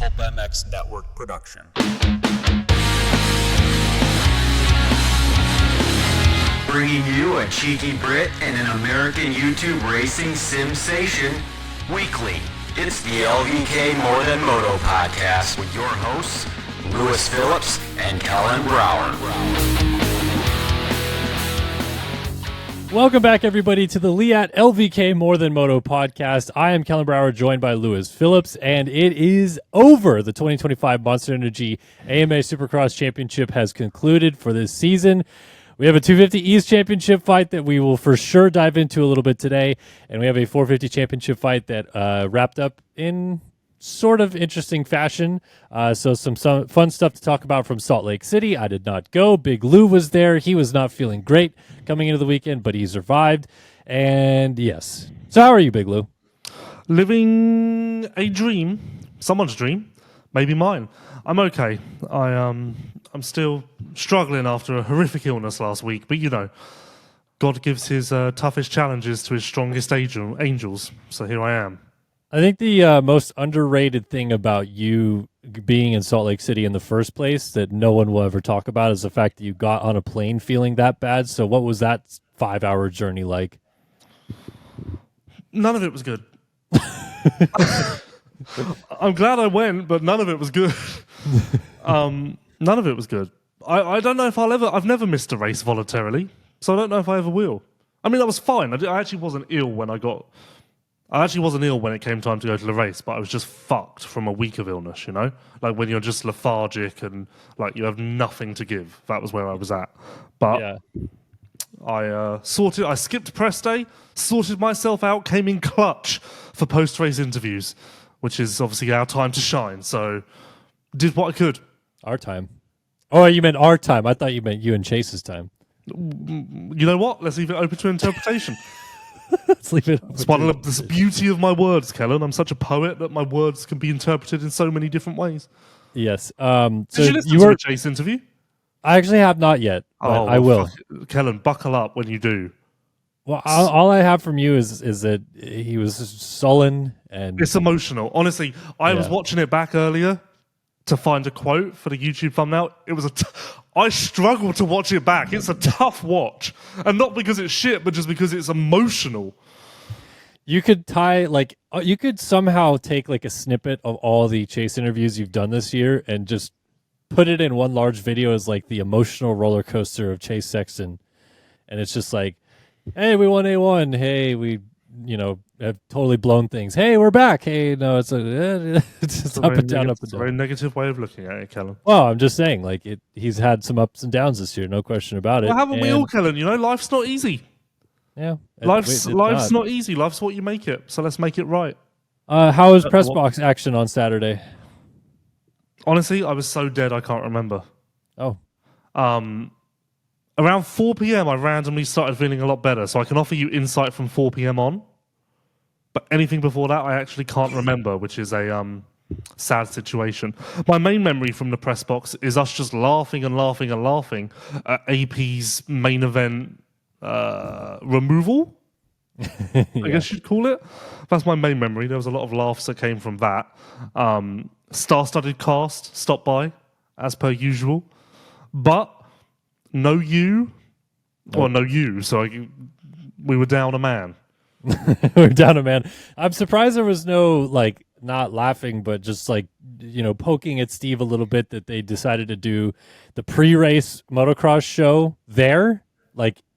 Pulp MX Network production. Bringing you a cheeky Brit and an American YouTube racing sensation weekly. It's the LVK More Than Moto podcast with your hosts, Phillips and Kellen Brauer. Welcome back, everybody, to the Leatt LVK More Than Moto podcast. I am Kellen Brauer, joined by Phillips, and it is over. The 2025 Monster Energy AMA Supercross Championship has concluded for this season. We have a 250 East Championship fight that we will for sure dive into a little bit today, and we have a 450 Championship fight that wrapped up in sort of interesting fashion. So some fun stuff to talk about from Salt Lake City. I did not go. Big Lou was there. He was not feeling great coming into the weekend, but he survived. And yes. So how are you, Big Lou? Living a dream, someone's dream, maybe mine. I'm okay. I'm still struggling after a horrific illness last week, but you know, God gives his toughest challenges to his strongest angels. So here I am. I think the most underrated thing about you being in Salt Lake City in the first place that no one will ever talk about is the fact that you got on a plane feeling that bad. So what was that 5-hour journey like? None of it was good. I'm glad I went, but none of it was good. None of it was good. I don't know if I've never missed a race voluntarily, so I don't know if I ever will. I mean, I was fine. I actually wasn't ill when it came time to go to the race, but I was just fucked from a week of illness, you know? Like when you're just lethargic and like you have nothing to give. That was where I was at. But yeah. I skipped press day, sorted myself out, came in clutch for post-race interviews, which is obviously our time to shine. So did what I could. Our time. Oh, you meant our time. I thought you meant you and Chase's time. You know what? Let's leave it open to interpretation. Let's leave it. It's one of the beauty of my words, Kellen. I'm such a poet that my words can be interpreted in so many different ways. Yes. Did you listen to the Chase interview? I actually have not yet, but I will. Kellen, buckle up when you do. Well, all I have from you is that he was sullen and it's emotional. Honestly, I was watching it back earlier to find a quote for the YouTube thumbnail. It was I struggled to watch it back. It's a tough watch, and not because it's shit, but just because it's emotional. You could you could somehow take like a snippet of all the Chase interviews you've done this year and just put it in one large video as like the emotional roller coaster of Chase Sexton, and it's just like, hey, we won A1. Hey, we have totally blown things. Hey, we're back. Hey, no, it's just up and down, up and down. It's a very negative way of looking at it, Kellen. Well, I'm just saying, like he's had some ups and downs this year, no question about it. Well, haven't we all, Kellen? You know, life's not easy. Yeah, life's not easy. Life's what you make it. So let's make it right. How was press box action on Saturday? Honestly, I was so dead I can't remember. Oh. Around 4 p.m., I randomly started feeling a lot better, so I can offer you insight from 4 p.m. on. But anything before that, I actually can't remember, which is a sad situation. My main memory from the press box is us just laughing and laughing and laughing at AP's main event removal, I guess you'd call it. That's my main memory. There was a lot of laughs that came from that. Star-studded cast stopped by, as per usual. But no you. So we were down a man. We're down a man. I'm surprised there was no, not laughing, but just, poking at Steve a little bit that they decided to do the pre-race motocross show there,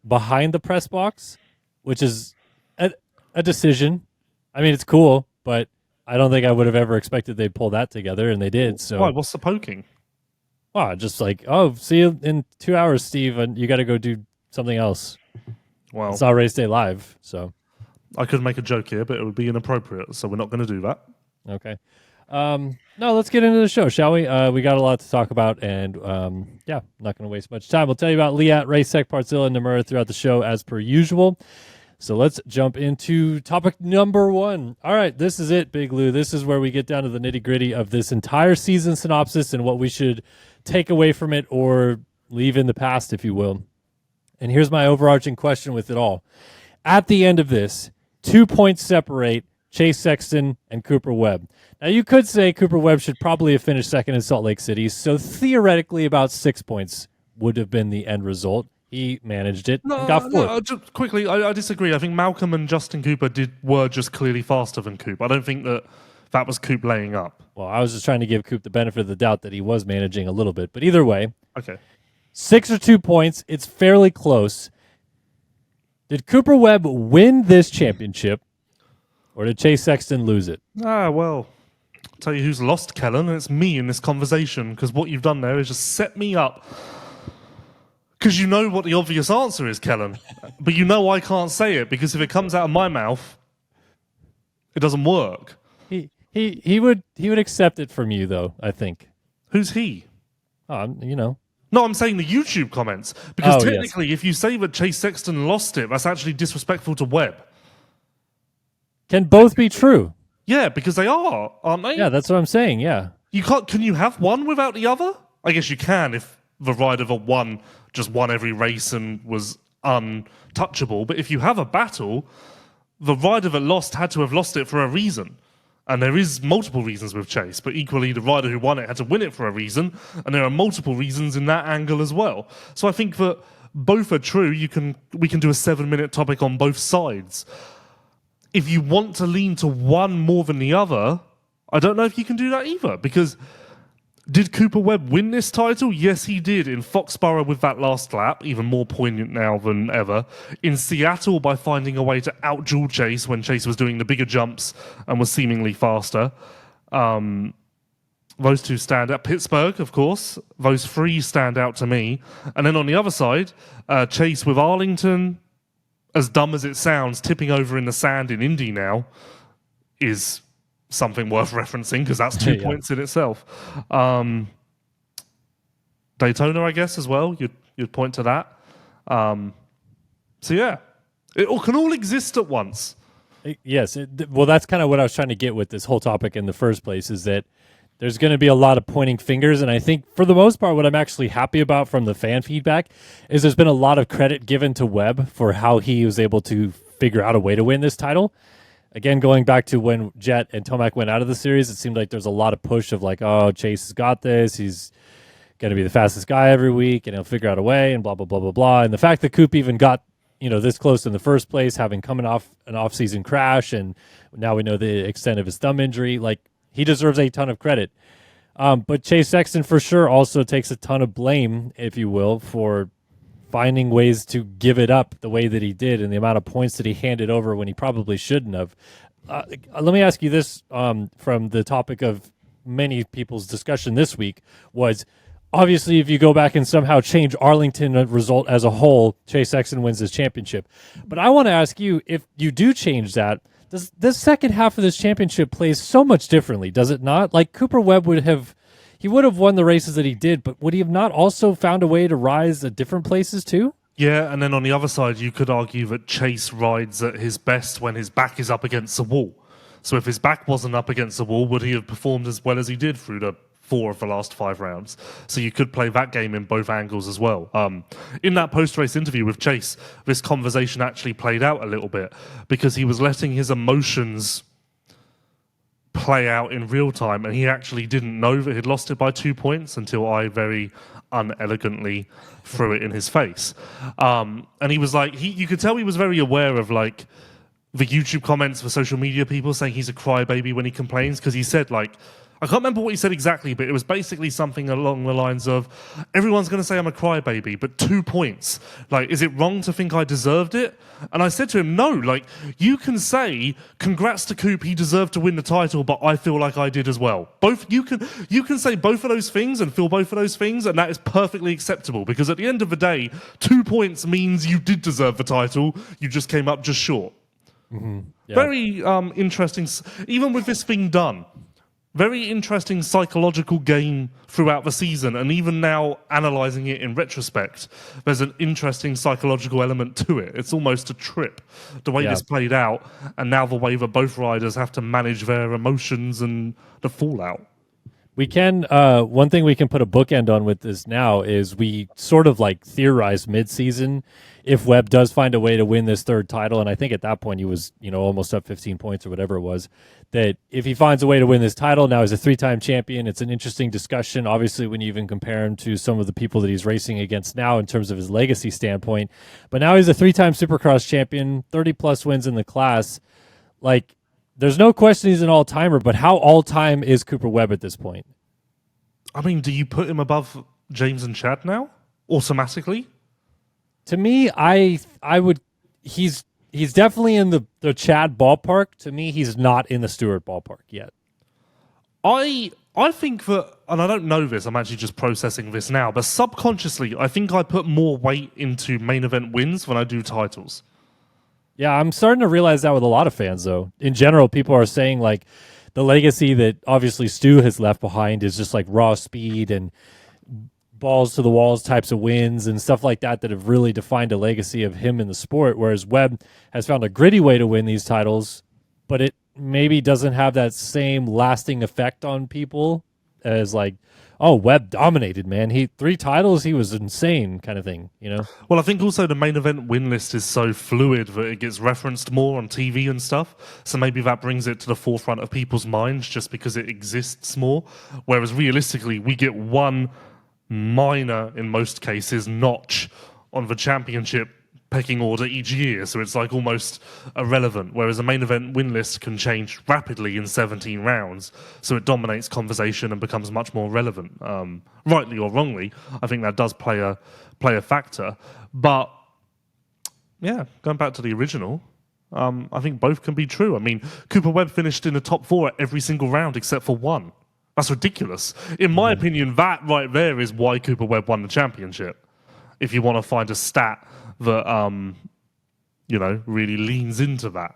behind the press box, which is a decision. I mean, it's cool, but I don't think I would have ever expected they'd pull that together, and they did. So why? What's the poking? Well, just see you in 2 hours, Steve, and you got to go do something else. Well, it's not race day live, so I could make a joke here, but it would be inappropriate, so we're not going to do that. Okay. No, let's get into the show, shall we? We got a lot to talk about, and not going to waste much time. We'll tell you about Leatt, Racetech, Partzilla, and Namura throughout the show as per usual. So let's jump into topic number 1. All right, this is it, Big Lou. This is where we get down to the nitty-gritty of this entire season synopsis and what we should take away from it or leave in the past, if you will. And here's my overarching question with it all. At the end of this, 2 points separate Chase Sexton, and Cooper Webb. Now, you could say Cooper Webb should probably have finished second in Salt Lake City, so theoretically about 6 points would have been the end result. He managed it and got fourth. No, just quickly, I disagree. I think Malcolm and Justin Cooper were just clearly faster than Coop. I don't think that was Coop laying up. Well, I was just trying to give Coop the benefit of the doubt that he was managing a little bit. But either way, Okay. 6 or 2 points. It's fairly close. Did Cooper Webb win this championship, or did Chase Sexton lose it? Well, I'll tell you who's lost, Kellen, and it's me in this conversation, because what you've done there is just set me up. Because you know what the obvious answer is, Kellen. But you know I can't say it, because if it comes out of my mouth, it doesn't work. He would accept it from you, though, I think. Who's he? You know. No, I'm saying the YouTube comments. Because Oh, technically, if you say that Chase Sexton lost it, that's actually disrespectful to Webb. Can both be true? Yeah, because they are, aren't they? Yeah, that's what I'm saying, yeah. You can't. Can you have one without the other? I guess you can if the rider that just won every race and was untouchable. But if you have a battle, the rider that lost had to have lost it for a reason. And there is multiple reasons with Chase, but equally the rider who won it had to win it for a reason, and there are multiple reasons in that angle as well. So I think that both are true. We can do a 7-minute topic on both sides. If you want to lean to one more than the other, I don't know if you can do that either, because did Cooper Webb win this title? Yes, he did. In Foxborough with that last lap, even more poignant now than ever. In Seattle by finding a way to out-duel Chase when Chase was doing the bigger jumps and was seemingly faster. Those two stand out. Pittsburgh, of course. Those three stand out to me. And then on the other side, Chase with Arlington, as dumb as it sounds, tipping over in the sand in Indy now is something worth referencing, because that's 2 points in itself. Daytona, I guess, as well. You'd point to that. So yeah, it can all exist at once. Yes. Well, that's kind of what I was trying to get with this whole topic in the first place, is that there's going to be a lot of pointing fingers. And I think for the most part, what I'm actually happy about from the fan feedback is there's been a lot of credit given to Webb for how he was able to figure out a way to win this title. Again, going back to when Jet and Tomac went out of the series, it seemed like there's a lot of push of like, oh, Chase has got this. He's going to be the fastest guy every week, and he'll figure out a way, and blah, blah, blah, blah, blah. And the fact that Coop even got, this close in the first place, having coming off an off-season crash, and now we know the extent of his thumb injury, like, he deserves a ton of credit. But Chase Sexton for sure also takes a ton of blame, if you will, for finding ways to give it up the way that he did and the amount of points that he handed over when he probably shouldn't have. Let me ask you this, from the topic of many people's discussion this week, was obviously if you go back and somehow change Arlington result as a whole, Chase Sexton wins this championship. But I want to ask you, if you do change that, does this second half of this championship plays so much differently, does it not? Like, Cooper Webb would have won the races that he did, but would he have not also found a way to rise at different places too? Yeah, and then on the other side, you could argue that Chase rides at his best when his back is up against the wall. So if his back wasn't up against the wall, would he have performed as well as he did through the 4 of the last 5 rounds? So you could play that game in both angles as well. In that post-race interview with Chase, this conversation actually played out a little bit, because he was letting his emotions play out in real time, and he actually didn't know that he'd lost it by 2 points until I very unelegantly threw it in his face. And he was like, you could tell he was very aware of like the YouTube comments for social media people saying he's a crybaby when he complains, because he said, like, I can't remember what he said exactly, but it was basically something along the lines of, everyone's going to say I'm a crybaby, but 2 points. Like, is it wrong to think I deserved it? And I said to him, no, like, you can say, congrats to Coop, he deserved to win the title, but I feel like I did as well. You can say both of those things and feel both of those things, and that is perfectly acceptable, because at the end of the day, 2 points means you did deserve the title, you just came up just short. Mm-hmm. Yeah. Very interesting, even with this thing done. Very interesting psychological game throughout the season, and even now analysing it in retrospect, there's an interesting psychological element to it. It's almost a trip, the way this played out, and now the way that both riders have to manage their emotions and the fallout. We can one thing we can put a bookend on with this now is we sort of like theorized mid-season if Webb does find a way to win this third title, and I think at that point he was almost up 15 points or whatever it was, that if he finds a way to win this title, now he's a 3-time champion. It's an interesting discussion, obviously, when you even compare him to some of the people that he's racing against now in terms of his legacy standpoint. But now he's a 3-time Supercross champion, 30-plus wins in the class. Like, there's no question he's an all-timer, but how all-time is Cooper Webb at this point? I mean, do you put him above James and Chad now automatically? To me, I would. He's definitely in the Chad ballpark. To me, he's not in the Stewart ballpark yet. I think that, and I don't know this, I'm actually just processing this now, but subconsciously, I think I put more weight into main event wins when I do titles. Yeah, I'm starting to realize that with a lot of fans, though. In general, people are saying, like, the legacy that obviously Stu has left behind is just like raw speed and balls to the walls types of wins and stuff like that have really defined a legacy of him in the sport, whereas Webb has found a gritty way to win these titles, but it maybe doesn't have that same lasting effect on people as like, oh, Webb dominated, man. 3 titles, he was insane kind of thing, Well, I think also the main event win list is so fluid that it gets referenced more on TV and stuff. So maybe that brings it to the forefront of people's minds just because it exists more. Whereas realistically, we get one minor, in most cases, notch on the championship pecking order each year, so it's like almost irrelevant, whereas a main event win list can change rapidly in 17 rounds, so it dominates conversation and becomes much more relevant. Rightly or wrongly, I think that does play a factor. But yeah, going back to the original, I think both can be true. I mean, Cooper Webb finished in the top 4 at every single round except for one. That's ridiculous. In my opinion, that right there is why Cooper Webb won the championship. If you want to find a stat that really leans into that.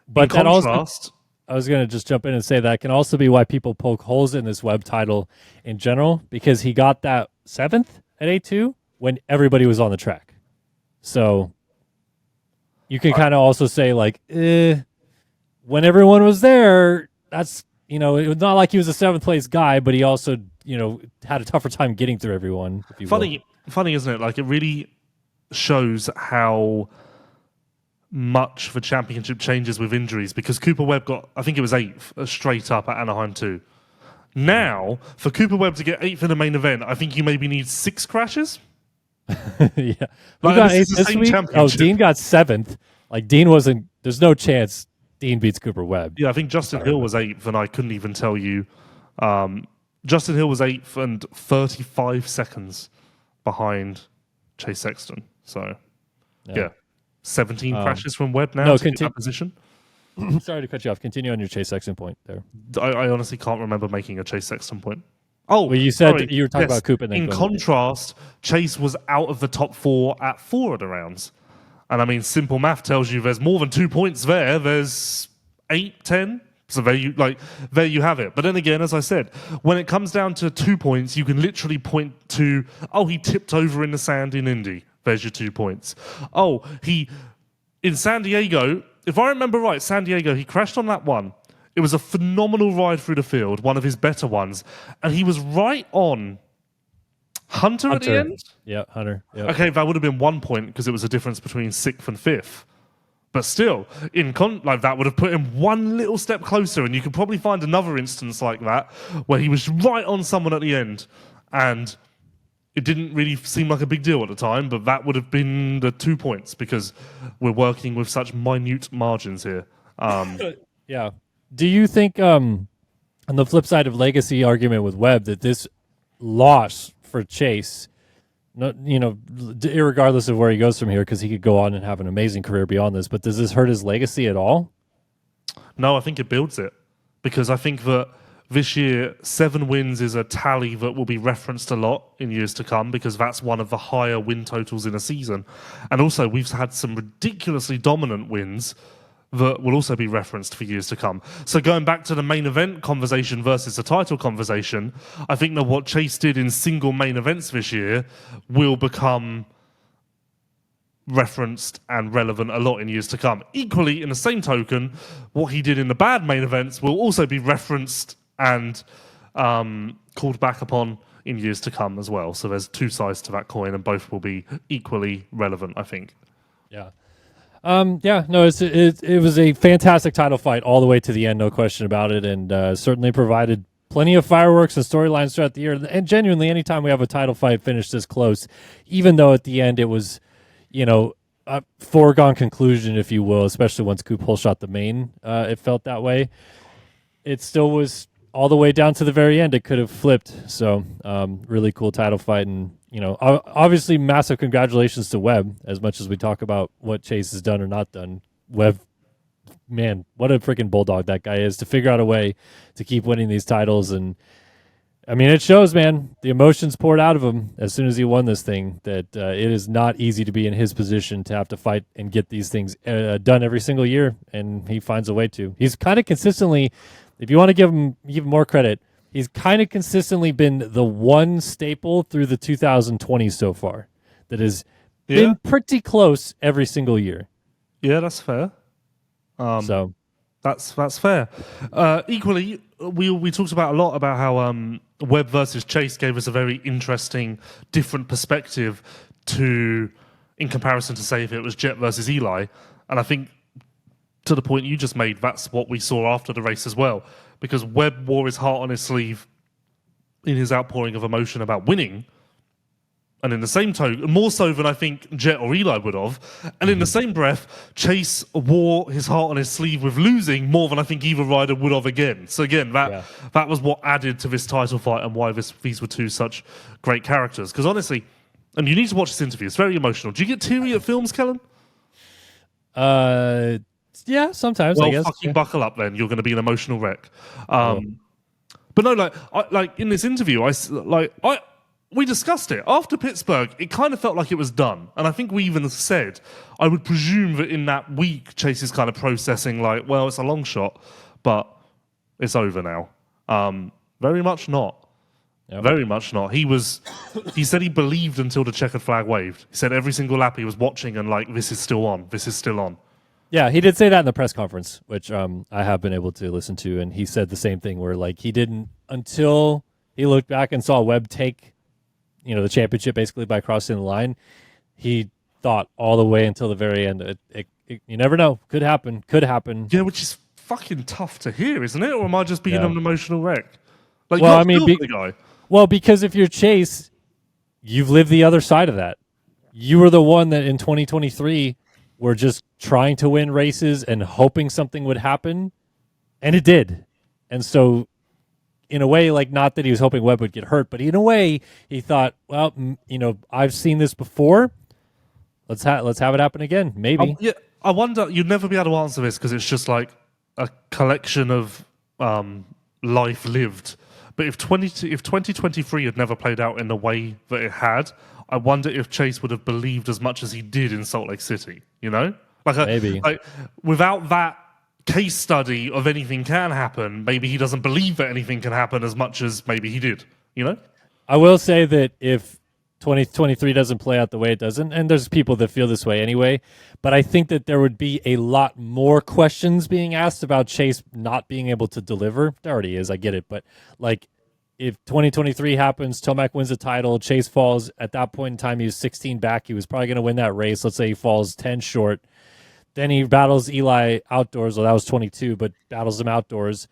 But in that contrast, also, I was going to just jump in and say that can also be why people poke holes in this Webb title in general, because he got that 7th at A2 when everybody was on the track. So you can kind of also say like, when everyone was there, that's, it was not like he was a 7th place guy, but he also, had a tougher time getting through everyone. If you funny, isn't it? Like, it really shows how much the championship changes with injuries, because Cooper Webb got, I think it was 8th straight up at Anaheim 2. Now, for Cooper Webb to get 8th in the main event, I think you maybe need 6 crashes. Yeah. Who Like, got this 8th is the this same week? Oh, championship. Dean got 7th. Like, Dean wasn't, there's no chance Dean beats Cooper Webb. Yeah, I think Justin Hill was 8th, and I couldn't even tell you. Justin Hill was 8th and 35 seconds behind Chase Sexton. So, yeah. 17 crashes from Webb now to get that position. Sorry to cut you off. Continue on your Chase Sexton point there. I honestly can't remember making a Chase Sexton point. Oh, well, you said sorry. you were talking about Cooper. In contrast, Chase was out of the top 4 at 4 of the rounds. And I mean, simple math tells you there's more than 2 points there. There's 8, 10. So there you have it. But then again, as I said, when it comes down to 2 points, you can literally point to, oh, he tipped over in the sand in Indy. There's your 2 points. Oh, in San Diego, if I remember right, San Diego, he crashed on that one. It was a phenomenal ride through the field, one of his better ones. And he was right on Hunter at the end? Yeah, Hunter. Yep. Okay, that would have been 1 point because it was a difference between 6th and 5th. But still, that would have put him one little step closer, and you could probably find another instance like that where he was right on someone at the end, and it didn't really seem like a big deal at the time, but that would have been the 2 points because we're working with such minute margins here. Yeah. Do you think, on the flip side of legacy argument with Webb, that this loss for Chase, irregardless of where he goes from here, because he could go on and have an amazing career beyond this, but does this hurt his legacy at all? No, I think it builds it, because I think that this year 7 wins is a tally that will be referenced a lot in years to come, because that's one of the higher win totals in a season. And also, we've had some ridiculously dominant wins that will also be referenced for years to come. So going back to the main event conversation versus the title conversation, I think that what Chase did in single main events this year will become referenced and relevant a lot in years to come. Equally, in the same token, what he did in the bad main events will also be referenced and called back upon in years to come as well. So there's two sides to that coin, and both will be equally relevant, I think. Yeah. No, it was a fantastic title fight all the way to the end, no question about it, and certainly provided plenty of fireworks and storylines throughout the year. And genuinely, anytime we have a title fight finished this close, even though at the end it was, a foregone conclusion, if you will, especially once Coop Hole shot the main, it felt that way. It still was all the way down to the very end. It could have flipped. So really cool title fight. And, obviously massive congratulations to Webb, as much as we talk about what Chase has done or not done. Webb, man, what a freaking bulldog that guy is to figure out a way to keep winning these titles. And, I mean, it shows, man, the emotions poured out of him as soon as he won this thing, that it is not easy to be in his position to have to fight and get these things done every single year, and he finds a way to. He's kind of consistently, if you want to give him even more credit, he's kind of consistently been the one staple through the 2020s so far that has been pretty close every single year. Yeah, that's fair. So that's fair. Equally, we talked about a lot about how Webb versus Chase gave us a very interesting, different perspective in comparison to, say, if it was Jet versus Eli. And I think, to the point you just made, that's what we saw after the race as well. Because Webb wore his heart on his sleeve in his outpouring of emotion about winning. And in the same token, more so than I think Jet or Eli would have. And in the same breath, Chase wore his heart on his sleeve with losing more than I think either rider would have again. So again, that was what added to this title fight and why these were two such great characters. Because honestly, and you need to watch this interview, it's very emotional. Do you get teary at films, Kellen? Yeah, sometimes, well, I guess. Fucking buckle up then. You're going to be an emotional wreck. But no, like in this interview, we discussed it. After Pittsburgh, it kind of felt like it was done. And I think we even said, I would presume that in that week, Chase is kind of processing like, well, it's a long shot, but it's over now. Very much not. Yep. Very much not. He said he believed until the checkered flag waved. He said every single lap he was watching and like, this is still on. This is still on. Yeah, he did say that in the press conference, which I have been able to listen to. And he said the same thing where like he didn't, until he looked back and saw Webb take the championship basically by crossing the line, he thought all the way until the very end. You never know. Could happen. Yeah, which is fucking tough to hear, isn't it? Or am I just being an emotional wreck? Like, well, I mean, the guy. Well, because if you're Chase, you've lived the other side of that. You were the one that in 2023 were just trying to win races and hoping something would happen, and it did. And so, in a way, like, not that he was hoping Webb would get hurt, but in a way, he thought, well, I've seen this before. Let's have it happen again, maybe. I wonder, you'd never be able to answer this because it's just like a collection of life lived. But if 2023 had never played out in the way that it had, I wonder if Chase would have believed as much as he did in Salt Lake City, Maybe. Like, without that case study of anything can happen, maybe he doesn't believe that anything can happen as much as maybe he did, I will say that if 2023 doesn't play out the way it doesn't, and there's people that feel this way anyway, but I think that there would be a lot more questions being asked about Chase not being able to deliver. There already is, I get it, but like if 2023 happens, Tomac wins the title, Chase falls, at that point in time he was 16 back, he was probably going to win that race. Let's say he falls 10 short. Then he battles Eli outdoors. Well, that was 22, but battles him outdoors.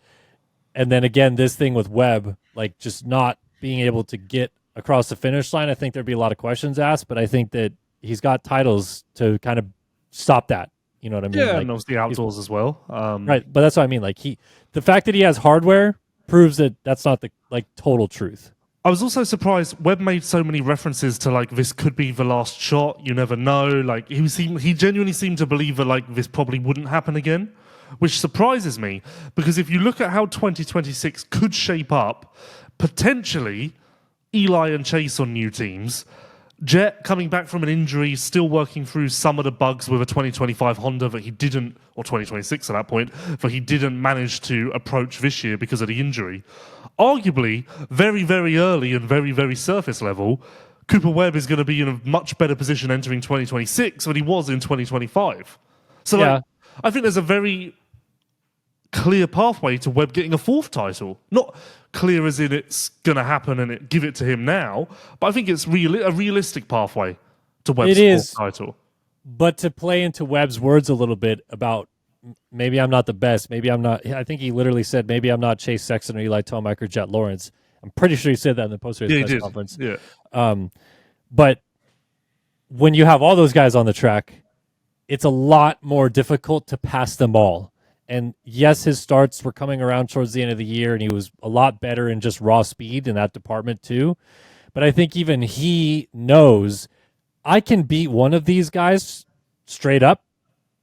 And then again, this thing with Webb, like just not being able to get across the finish line, I think there'd be a lot of questions asked, but I think that he's got titles to kind of stop that. You know what I mean? Yeah, like, and obviously outdoors as well. Right, but that's what I mean. Like the fact that he has hardware proves that that's not the total truth. I was also surprised Webb made so many references to like this could be the last shot. You never know. Like he genuinely seemed to believe that like this probably wouldn't happen again, which surprises me because if you look at how 2026 could shape up, potentially Eli and Chase on new teams, Jet coming back from an injury, still working through some of the bugs with a 2025 Honda that he didn't, or 2026 at that point, that he didn't manage to approach this year because of the injury. Arguably, very, very early and very, very surface level, Cooper Webb is going to be in a much better position entering 2026 than he was in 2025. So like, I think there's a very clear pathway to Webb getting a fourth title. Not clear as in it's going to happen and give it to him now. But I think it's a realistic pathway to Webb's fourth title. But to play into Webb's words a little bit about maybe I'm not the best, maybe I'm not. I think he literally said maybe I'm not Chase Sexton or Eli Tomac or Jet Lawrence. I'm pretty sure he said that in the post-race press conference. Yeah. But when you have all those guys on the track, it's a lot more difficult to pass them all. And yes, his starts were coming around towards the end of the year, and he was a lot better in just raw speed in that department too. But I think even he knows I can beat one of these guys straight up,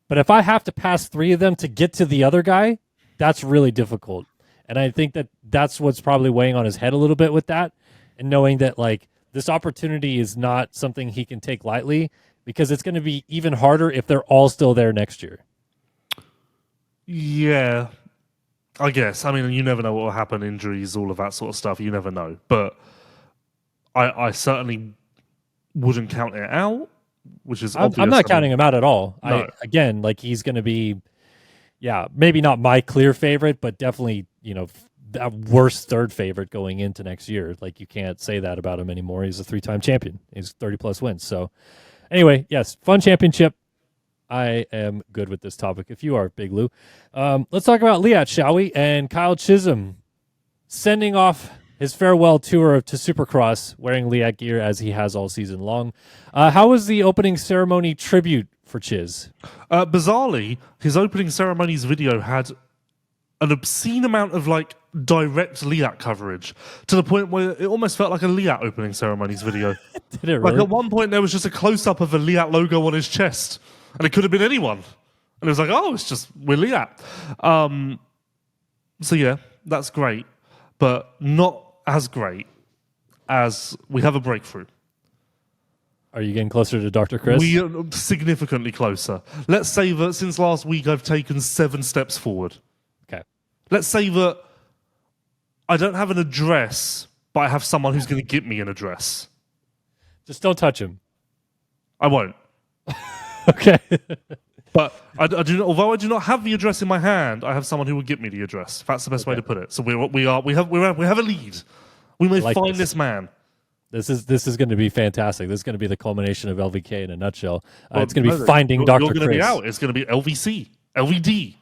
but if I have to pass three of them to get to the other guy, that's really difficult. And I think that's what's probably weighing on his head a little bit with that, and knowing that like this opportunity is not something he can take lightly, because it's going to be even harder if they're all still there next year. Yeah, I guess. I mean, you never know what will happen, injuries, all of that sort of stuff. You never know. But I certainly wouldn't count it out, which is obvious. I'm not counting him out at all. No. Again, like he's going to be, maybe not my clear favorite, but definitely, a worst third favorite going into next year. Like you can't say that about him anymore. He's a 3-time champion. He's 30-plus wins. So anyway, yes, fun championship. I am good with this topic if you are, Big Lou. Let's talk about Leatt, shall we? And Kyle Chisholm sending off his farewell tour to Supercross wearing Leatt gear as he has all season long. How was the opening ceremony tribute for Chiz? Bizarrely, his opening ceremonies video had an obscene amount of like direct Leatt coverage to the point where it almost felt like a Leatt opening ceremonies video. Did it really? Like at one point there was just a close-up of a Leatt logo on his chest. And it could have been anyone. And it was like, oh, we're Leatt. So yeah, that's great. But not as great as we have a breakthrough. Are you getting closer to Dr. Chris? We are significantly closer. Let's say that since last week I've taken 7 steps forward. Okay. Let's say that I don't have an address, but I have someone who's going to get me an address. Just don't touch him. I won't. Okay. But I do not, although I do not have the address in my hand, I have someone who will get me the address. That's the best way to put it. So we have a lead. We may find this man. This is going to be fantastic. This is going to be the culmination of LVK in a nutshell. It's going to be finding Dr. Chris. You're going to be out. It's going to be LVC, LVD,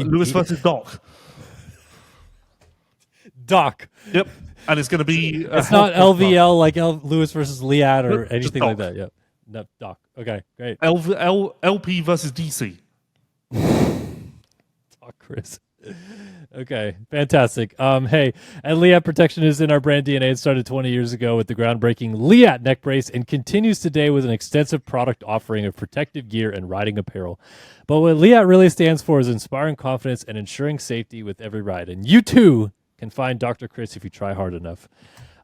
Lewis versus Doc. Doc. Yep. And it's going to be. It's not LVL like Lewis versus Leatt or anything like that. Yep. No, Doc. Okay, great. LP versus DC. Doc Chris. Okay, fantastic. Hey, and Leatt Protection is in our brand DNA. It started 20 years ago with the groundbreaking Leatt neck brace and continues today with an extensive product offering of protective gear and riding apparel. But what Leatt really stands for is inspiring confidence and ensuring safety with every ride. And you too can find Dr. Chris if you try hard enough.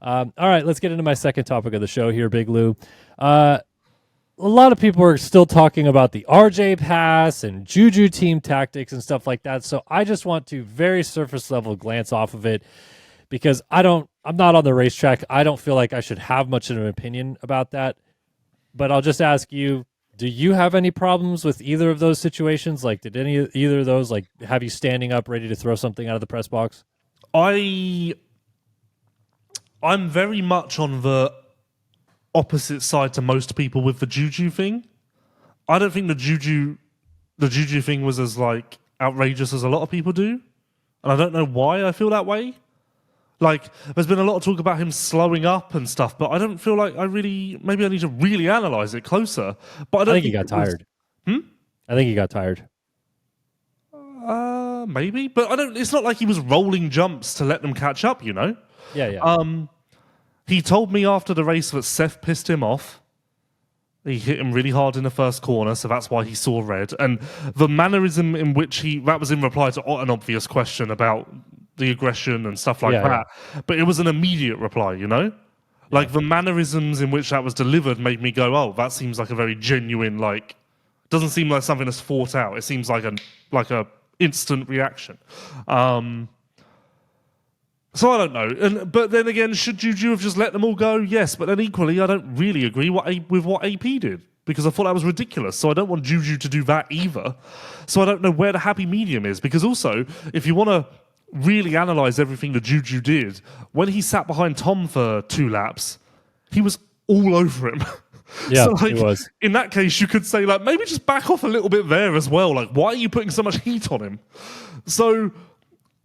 All right, let's get into my second topic of the show here, Big Lou. A lot of people are still talking about the RJ pass and Juju team tactics and stuff like that. So I just want to very surface level glance off of it because I'm not on the racetrack. I don't feel like I should have much of an opinion about that. But I'll just ask you, do you have any problems with either of those situations? Like, did either of those like have you standing up ready to throw something out of the press box? I'm very much on the opposite side to most people with the Juju thing. I don't think the Juju thing was as like outrageous as a lot of people do, and I don't know why I feel that way. Like, there's been a lot of talk about him slowing up and stuff, but I don't feel like maybe I need to really analyze it closer. But I think he got tired. I think he got tired. Maybe, but it's not like he was rolling jumps to let them catch up, you know? Yeah. He told me after the race that Seth pissed him off. He hit him really hard in the first corner, so that's why he saw red. And the mannerism in which that was in reply to an obvious question about the aggression and stuff like that. Yeah. But it was an immediate reply, you know? Like, the mannerisms in which that was delivered made me go, oh, that seems like a very genuine, like, doesn't seem like something that's thought out. It seems like a instant reaction. So I don't know. But then again, should Juju have just let them all go? Yes. But then equally, I don't really agree with what AP did because I thought that was ridiculous. So I don't want Juju to do that either. So I don't know where the happy medium is because also, if you want to really analyze everything that Juju did, when he sat behind Tom for 2 laps, he was all over him. Yeah, so, like, it was. in that case, you could say, like, maybe just back off a little bit there as well. Like, why are you putting so much heat on him? So,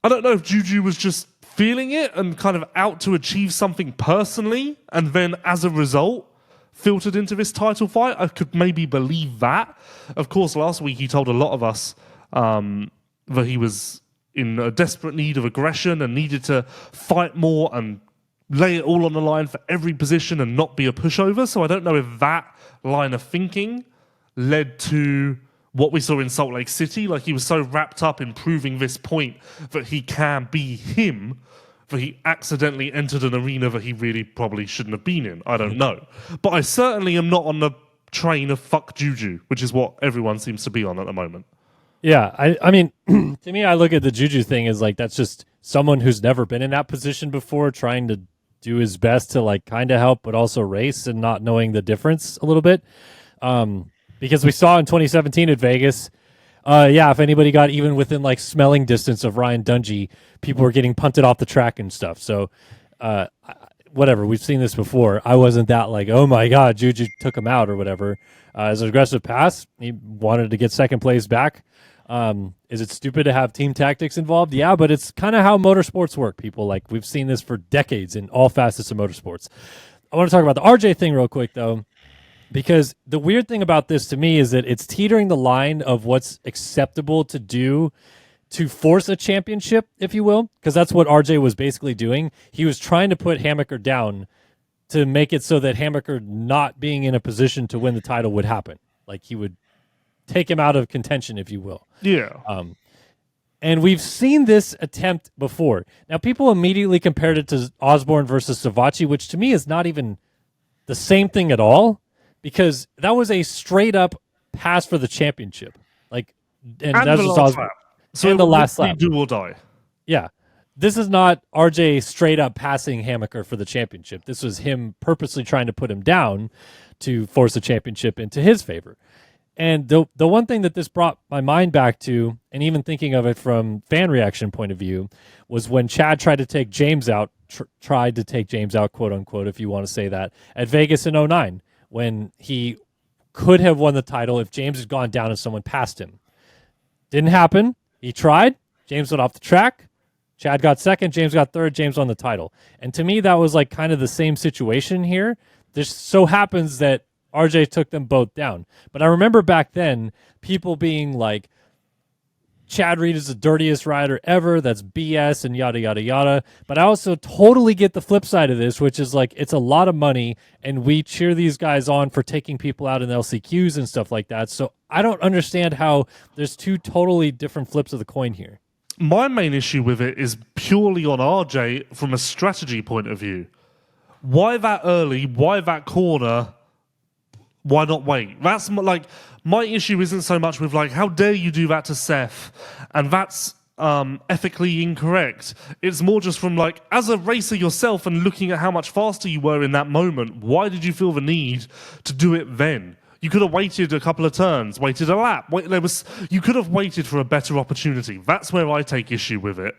I don't know if Juju was just feeling it and kind of out to achieve something personally, and then as a result, filtered into this title fight. I could maybe believe that. Of course, last week he told a lot of us that he was in a desperate need of aggression and needed to fight more and lay it all on the line for every position and not be a pushover. So I don't know if that line of thinking led to what we saw in Salt Lake City. Like, he was so wrapped up in proving this point that he can be him, that he accidentally entered an arena that he really probably shouldn't have been in. I don't know. But I certainly am not on the train of fuck Juju, which is what everyone seems to be on at the moment. Yeah, I mean, to me, I look at the Juju thing as like that's just someone who's never been in that position before, trying to do his best to like kind of help, but also race and not knowing the difference a little bit. Because we saw in 2017 at Vegas, if anybody got even within like smelling distance of Ryan Dungey, people were getting punted off the track and stuff. So, whatever, we've seen this before. I wasn't that like, oh my God, Juju took him out or whatever. As an aggressive pass, he wanted to get second place back. Is it stupid to have team tactics involved? Yeah, but it's kind of how motorsports work, people. Like, we've seen this for decades in all facets of motorsports. I want to talk about the RJ thing real quick, though, because the weird thing about this to me is that it's teetering the line of what's acceptable to do to force a championship, if you will, because that's what RJ was basically doing. He was trying to put Hammaker down to make it so that Hammaker not being in a position to win the title would happen. Like, he would take him out of contention, if you will. Yeah. And we've seen this attempt before. Now, people immediately compared it to Osborne versus Savachi, which to me is not even the same thing at all, because that was a straight up pass for the championship. Like, and And that's the just last Osborne. lap. So and the last lap. lap. Do or die. Yeah. This is not RJ straight up passing Hammaker for the championship. This was him purposely trying to put him down to force the championship into his favor. And the one thing that this brought my mind back to, and even thinking of it from fan reaction point of view, was when Chad tried to take James out, quote unquote, if you want to say that, at Vegas in 2009, when he could have won the title if James had gone down and someone passed him. Didn't happen. He tried. James went off the track. Chad got second. James got third. James won the title. And to me, that was like kind of the same situation here. This so happens that RJ took them both down. But I remember back then people being like, Chad Reed is the dirtiest rider ever. That's BS and yada, yada, yada. But I also totally get the flip side of this, which is like, it's a lot of money and we cheer these guys on for taking people out in LCQs and stuff like that. So I don't understand how there's two totally different flips of the coin here. My main issue with it is purely on RJ from a strategy point of view. Why that early? Why that corner? Why not wait? That's like, my issue isn't so much with like, how dare you do that to Seth, and that's ethically incorrect. It's more just from like, as a racer yourself and looking at how much faster you were in that moment, why did you feel the need to do it then? You could have waited a couple of turns, waited a lap. You could have waited for a better opportunity. That's where I take issue with it.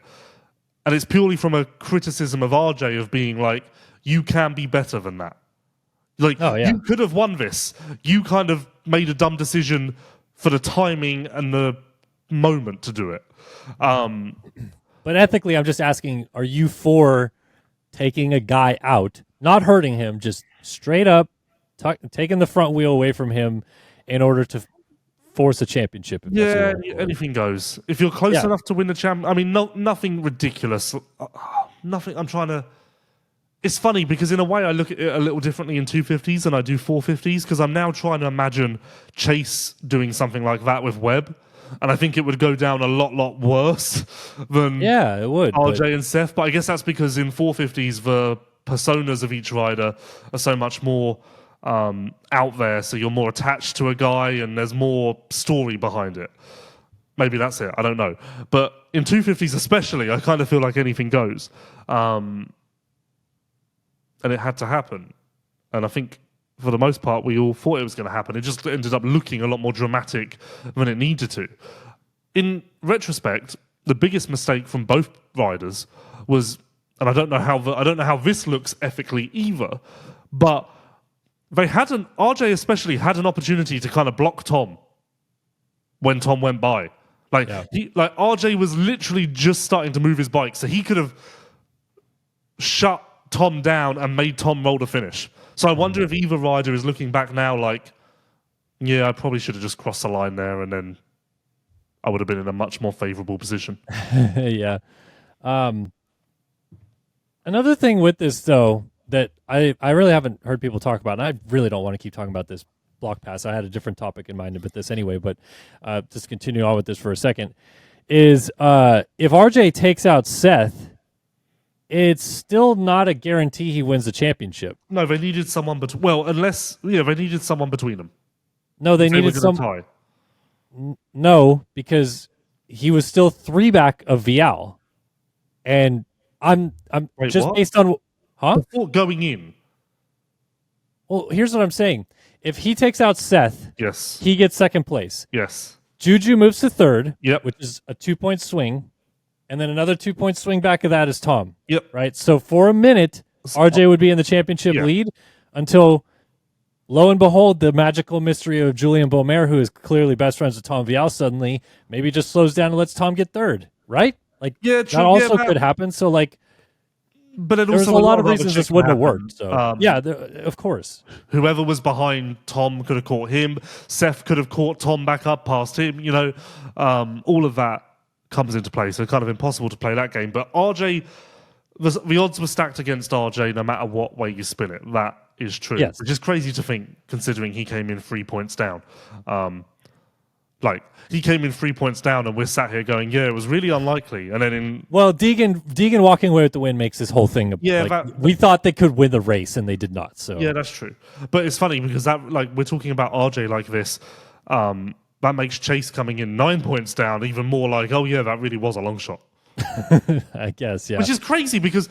And it's purely from a criticism of RJ of being like, you can be better than that. Like, you could have won this. You kind of made a dumb decision for the timing and the moment to do it. But ethically, I'm just asking, are you for taking a guy out, not hurting him, just straight up taking the front wheel away from him in order to force a championship? Yeah, anything goes. If you're close enough to win the champ, I mean, nothing ridiculous. Nothing. I'm trying to... It's funny because in a way I look at it a little differently in 250s than I do 450s, because I'm now trying to imagine Chase doing something like that with Webb, and I think it would go down a lot worse than it would, RJ and Seth. But I guess that's because in 450s the personas of each rider are so much more out there, so you're more attached to a guy and there's more story behind it. Maybe that's it. I don't know. But in 250s especially, I kind of feel like anything goes. And it had to happen. And I think, for the most part, we all thought it was going to happen. It just ended up looking a lot more dramatic than it needed to. In retrospect, the biggest mistake from both riders was, and I don't know how this looks ethically either, but RJ especially had an opportunity to kind of block Tom when Tom went by. RJ was literally just starting to move his bike, so he could have shut Tom down and made Tom roll the finish. So I wonder if either rider is looking back now like, yeah, I probably should have just crossed the line there, and then I would have been in a much more favorable position. Yeah. Another thing with this, though, that I really haven't heard people talk about, and I really don't want to keep talking about this block pass. I had a different topic in mind about this anyway, but just continue on with this for a second, is if RJ takes out Seth, it's still not a guarantee he wins the championship. No, they needed someone they needed someone between them. No, they needed some tie. No, because he was still 3 back of Vial. And I'm Wait, just what? based on Before going in. Well, here's what I'm saying. If he takes out Seth, Yes. he gets second place. Yes. Juju moves to third, Yep. which is a 2-point swing, and then another 2-point swing back of that is Tom. Yep. Right? So for a minute, RJ would be in the championship lead until, lo and behold, the magical mystery of Julian Beaumer, who is clearly best friends with Tom Vial, suddenly maybe just slows down and lets Tom get third, right? Like, Yeah, true. that also could happen. So, like, but then there's also a lot of other reasons shit this can wouldn't have happen. worked. So, of course. Whoever was behind Tom could have caught him. Seth could have caught Tom back up past him. All of that comes into play. So it's kind of impossible to play that game. But RJ, the odds were stacked against RJ no matter what way you spin it. That is true. Yes. Which is crazy to think, considering he came in 3 points down. He came in 3 points down, and we're sat here going, yeah, it was really unlikely. And then Deegan walking away with the win makes this whole thing. Yeah, we thought they could win the race, and they did not. So yeah, that's true. But it's funny because we're talking about RJ like this. That makes Chase coming in 9 points down even more like, oh yeah, that really was a long shot. I guess, yeah. Which is crazy because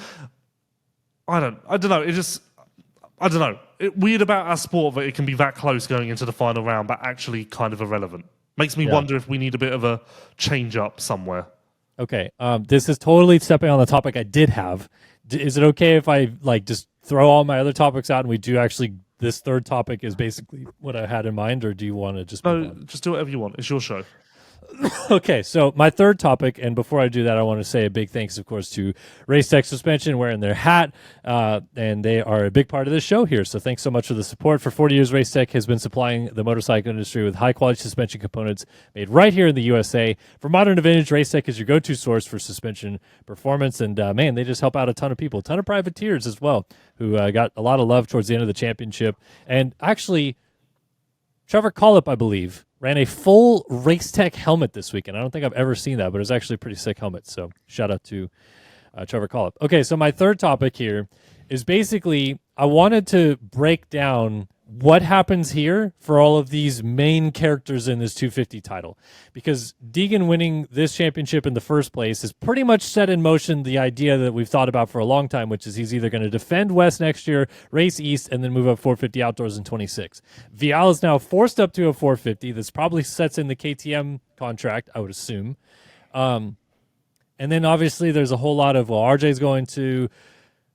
I don't know. I don't know. Weird about our sport that it can be that close going into the final round, but actually kind of irrelevant. Makes me wonder if we need a bit of a change up somewhere. Okay, this is totally stepping on the topic I did have. Is it okay if I just throw all my other topics out and we do actually? This third topic is basically what I had in mind, or do you want to just move on? Just do whatever you want. It's your show. Okay, so my third topic, and before I do that, I want to say a big thanks, of course, to Race Tech Suspension, wearing their hat, and they are a big part of this show here, so thanks so much for the support. For 40 years, Race Tech has been supplying the motorcycle industry with high-quality suspension components made right here in the USA. For modern and vintage, Race Tech is your go-to source for suspension performance, and man, they just help out a ton of people, a ton of privateers as well, who got a lot of love towards the end of the championship. And actually, Trevor Collip, I believe, ran a full Race Tech helmet this weekend. I don't think I've ever seen that, but it was actually a pretty sick helmet. So shout out to Trevor Collip. Okay, so my third topic here is basically I wanted to break down what happens here for all of these main characters in this 250 title. Because Deegan winning this championship in the first place has pretty much set in motion the idea that we've thought about for a long time, which is he's either going to defend West next year, race East, and then move up 450 outdoors in 26. Vial is now forced up to a 450. This probably sets in the KTM contract, I would assume. And then obviously there's a whole lot of, RJ's going to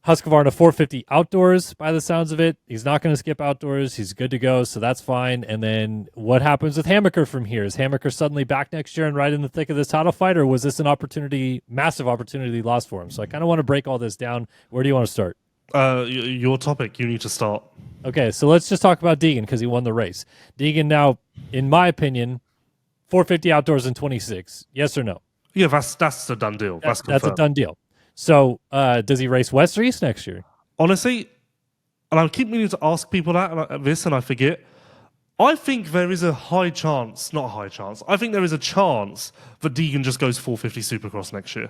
Husqvarna 450 outdoors by the sounds of it. He's not going to skip outdoors. He's good to go, so that's fine. And then what happens with Hammaker from here? Is Hammaker suddenly back next year and right in the thick of this title fight, or was this an opportunity, massive opportunity lost for him? So I kind of want to break all this down. Where do you want to start? Your topic. You need to start. Okay, so let's just talk about Deegan because he won the race. Deegan now, in my opinion, 450 outdoors in 26. Yes or no? Yeah, that's a done deal. That's confirmed. That's a done deal. So, does he race West or East next year? Honestly, and I keep meaning to ask people that and I forget. I think there is a high chance, not a high chance, I think there is a chance that Deegan just goes 450 Supercross next year.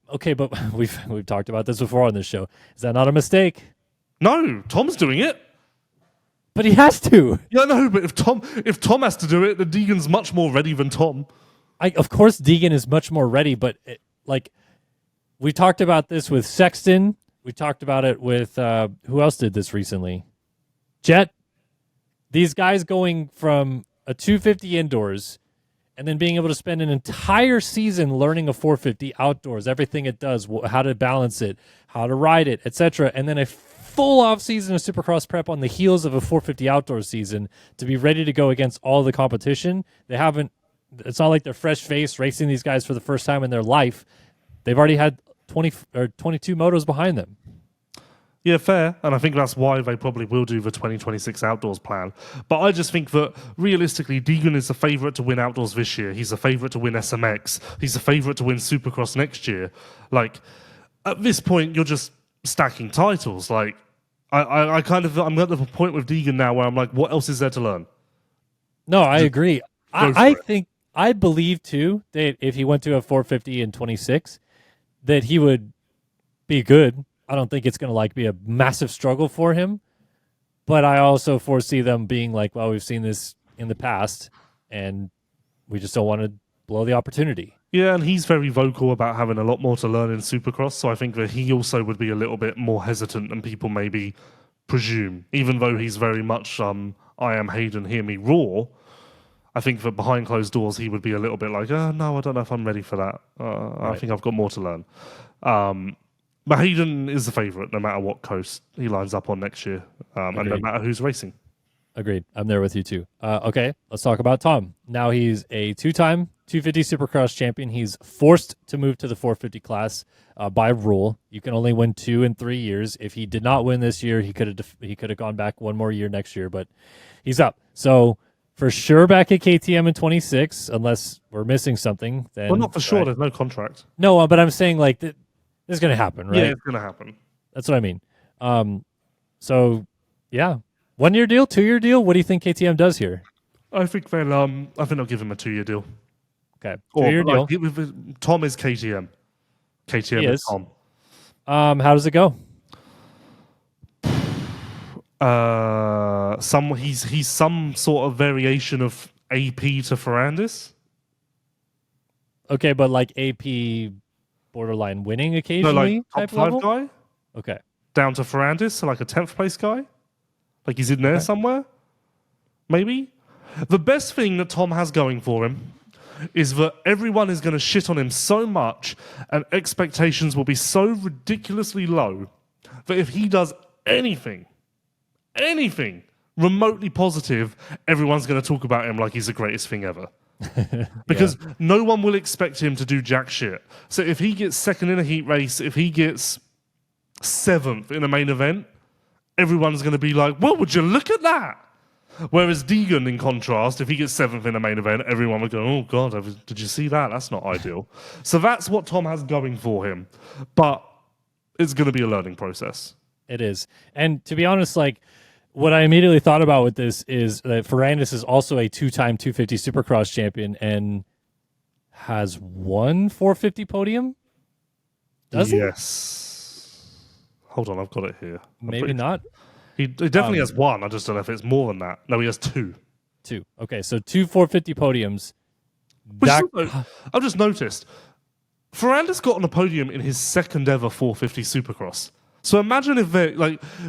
Okay, but we've talked about this before on this show. Is that not a mistake? No, Tom's doing it. But he has to. Yeah, no, but if Tom has to do it, then Deegan's much more ready than Tom. Of course, Deegan is much more ready, but we talked about this with Sexton. We talked about it with who else did this recently? Jet. These guys going from a 250 indoors and then being able to spend an entire season learning a 450 outdoors, everything it does, how to balance it, how to ride it, etc., and then a full off season of Supercross prep on the heels of a 450 outdoor season to be ready to go against all the competition. They haven't. It's not like they're fresh faced racing these guys for the first time in their life. They've already had 20 or 22 motos behind them. Yeah, fair. And I think that's why they probably will do the 2026 outdoors plan. But I just think that realistically, Deegan is the favourite to win outdoors this year. He's the favourite to win SMX. He's the favourite to win Supercross next year. Like, at this point, you're just stacking titles. Like, I'm at the point with Deegan now where I'm like, what else is there to learn? No, I agree. I believe too that if he went to a 450 in 26, that he would be good. I don't think it's going to be a massive struggle for him, but I also foresee them being like, well, we've seen this in the past, and we just don't want to blow the opportunity. Yeah, and he's very vocal about having a lot more to learn in Supercross, so I think that he also would be a little bit more hesitant than people maybe presume, even though he's very much I am Hayden, hear me roar. I think that behind closed doors, he would be a little bit like, no, I don't know if I'm ready for that. Right. I think I've got more to learn. But Hayden is the favourite, no matter what coast he lines up on next year, and no matter who's racing. Agreed. I'm there with you too. Okay, let's talk about Tom. Now he's a two-time 250 Supercross champion. He's forced to move to the 450 class by rule. You can only win 2 in 3 years. If he did not win this year, he could have gone back one more year next year, but he's up. So for sure back at KTM in 26, unless we're missing something. Then, well, not for sure. There's no contract. No, but I'm saying this is going to happen, right? Yeah, it's going to happen. That's what I mean. So, yeah. 1-year deal, 2-year deal? What do you think KTM does here? I think they'll give him a 2-year deal. Okay, 2-year deal. Tom is KTM. KTM is Tom. How does it go? He's some sort of variation of AP to Ferrandis. Okay, but like AP borderline winning occasionally, top type 5 level? guy. Okay, down to Ferrandis, so like a 10th place guy. Like he's in there somewhere. Maybe. The best thing that Tom has going for him is that everyone is going to shit on him so much and expectations will be so ridiculously low that if he does anything remotely positive, everyone's going to talk about him like he's the greatest thing ever. Because no one will expect him to do jack shit. So if he gets second in a heat race, if he gets 7th in a main event, everyone's going to be like, well, would you look at that? Whereas Deegan, in contrast, if he gets 7th in a main event, everyone would go, oh, God, did you see that? That's not ideal. So that's what Tom has going for him. But it's going to be a learning process. It is. And to be honest, what I immediately thought about with this is that Ferrandis is also a 2-time 250 Supercross champion and has one 450 podium? Does he? Yes. Hold on, I've got it here. Maybe not. He definitely has one. I just don't know if it's more than that. No, he has 2. 2. Okay, so 2 450 podiums. I've just noticed. Ferrandis got on a podium in his second ever 450 Supercross. So imagine if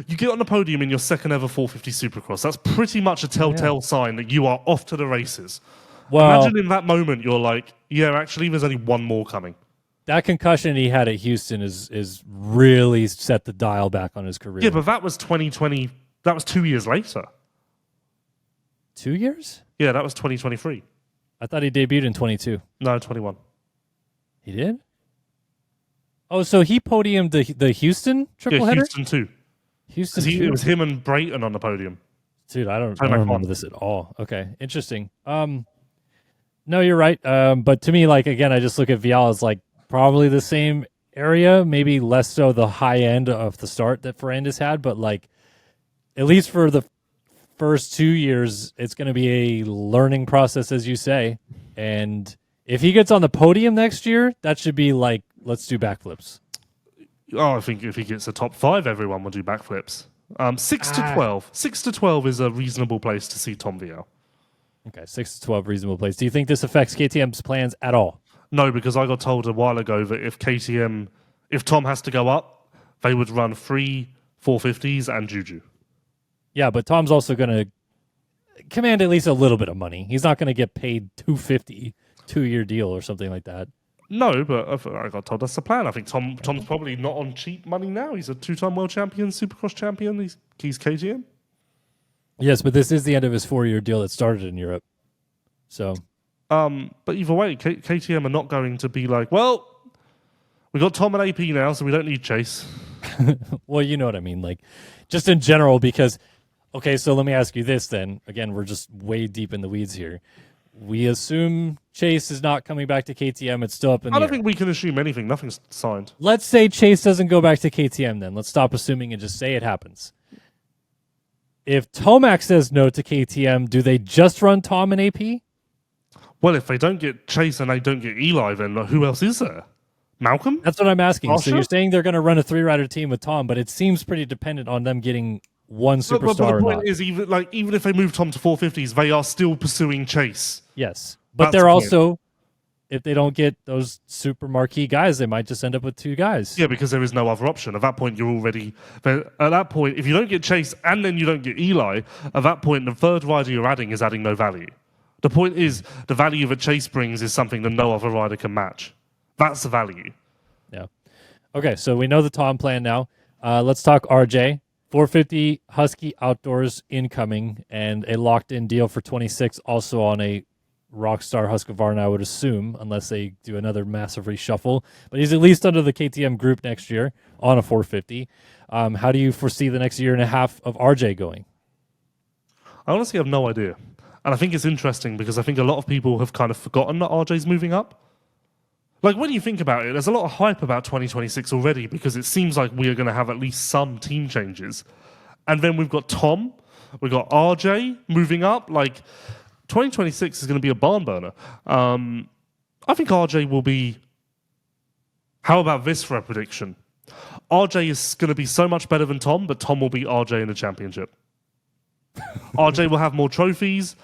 you get on a podium in your second ever 450 Supercross. That's pretty much a telltale sign that you are off to the races. Well, imagine in that moment you're like, yeah, actually, there's only one more coming. That concussion he had at Houston is really set the dial back on his career. Yeah, but that was 2020. That was 2 years later. 2 years? Yeah, that was 2023. I thought he debuted in 22. No, 21. He did? Oh, so he podiumed the Houston triple header? Houston 2. Houston 2. It was him and Brayton on the podium. Dude, I don't remember this at all. Okay, interesting. No, you're right. But to me, again, I just look at Vial as probably the same area, maybe less so the high end of the start that Ferrandis had, but at least for the first 2 years, it's going to be a learning process, as you say. And if he gets on the podium next year, that should be let's do backflips. Oh, I think if he gets a top 5, everyone will do backflips. 6 to 12. 6 to 12 is a reasonable place to see Tom Vial. Okay, 6 to 12, reasonable place. Do you think this affects KTM's plans at all? No, because I got told a while ago that if Tom has to go up, they would run 3 450s and Juju. Yeah, but Tom's also going to... command at least a little bit of money. He's not going to get paid $250 2-year deal or something like that. No, but I got told that's the plan. I think Tom's probably not on cheap money now. He's a 2-time world champion, Supercross champion. He's KTM. Yes, but this is the end of his 4-year deal that started in Europe. So, but either way, KTM are not going to be like, well, we got Tom and AP now, so we don't need Chase. well, you know what I mean, like just in general. Because, okay, so let me ask you this then. Again, we're just way deep in the weeds here. We assume Chase is not coming back to KTM. It's still up in the air. I don't think we can assume anything. Nothing's signed. Let's say Chase doesn't go back to KTM then. Let's stop assuming and just say it happens. If Tomac says no to KTM, do they just run Tom and AP? Well, if they don't get Chase and they don't get Eli, then who else is there? Malcolm? That's what I'm asking. Marsha? So you're saying they're going to run a 3-rider team with Tom, but it seems pretty dependent on them getting one superstar but the or point not. is, even if they move Tom to 450s, they are still pursuing Chase. Yes. But That's they're the also, if they don't get those super marquee guys, they might just end up with 2 guys. Yeah, because there is no other option. At that point, you're already... At that point, if you don't get Chase and then you don't get Eli, at that point, the third rider you're adding is adding no value. The point is, the value that Chase brings is something that no other rider can match. That's the value. Yeah. Okay, so we know the Tom plan now. Let's talk RJ. 450 Husky Outdoors incoming, and a locked-in deal for 26, also on a Rockstar Husqvarna, I would assume, unless they do another massive reshuffle. But he's at least under the KTM group next year on a 450. How do you foresee the next year and a half of RJ going? I honestly have no idea. And I think it's interesting because I think a lot of people have kind of forgotten that RJ's moving up. Like, when you think about it, there's a lot of hype about 2026 already because it seems like we are going to have at least some team changes. And then we've got Tom, we've got RJ moving up. Like, 2026 is going to be a barn burner. I think RJ will be... How about this for a prediction? RJ is going to be so much better than Tom, but Tom will beat RJ in the championship. RJ will have more trophies.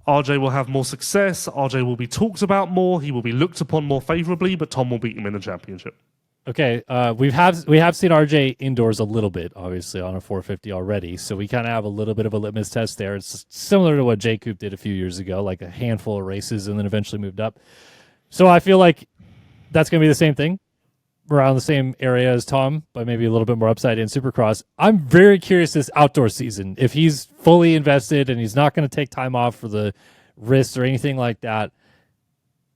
RJ will have more success. RJ will be talked about more. He will be looked upon more favorably, but Tom will beat him in the championship. Okay, we have seen RJ indoors a little bit, obviously, on a 450 already, so we kind of have a little bit of a litmus test there. It's similar to what J. Coop did a few years ago, like a handful of races and then eventually moved up. So I feel like that's going to be the same thing, around the same area as Tom, but maybe a little bit more upside in Supercross. I'm very curious this outdoor season, if he's fully invested and he's not going to take time off for the wrists or anything like that.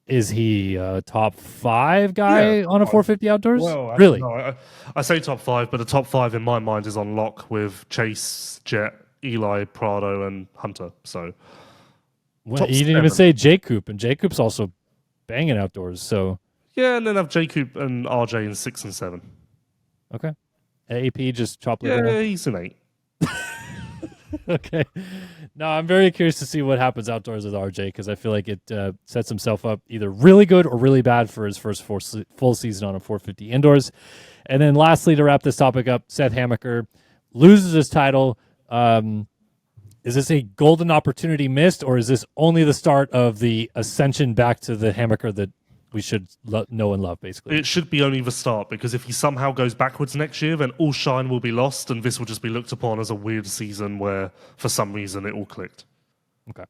Is he a top 5 guy on a 450 outdoors? Well, really? No, I say top 5, but the top 5 in my mind is on lock with Chase, Jet, Eli, Prado, and Hunter. So, Well, you didn't even say J. Coop, and J. Coop's also banging outdoors. So yeah, and then have J. Coop and RJ in 6 and 7. okay, AP just chop Yeah, liver. he's an 8. Okay. No, I'm very curious to see what happens outdoors with RJ because I feel like it sets himself up either really good or really bad for his first full season on a 450 indoors. And then lastly, to wrap this topic up, Seth Hammaker loses his title. Is this a golden opportunity missed, or is this only the start of the ascension back to the Hammaker that we should know and love, basically? It should be only the start, because if he somehow goes backwards next year, then all shine will be lost, and this will just be looked upon as a weird season where, for some reason, it all clicked. Okay.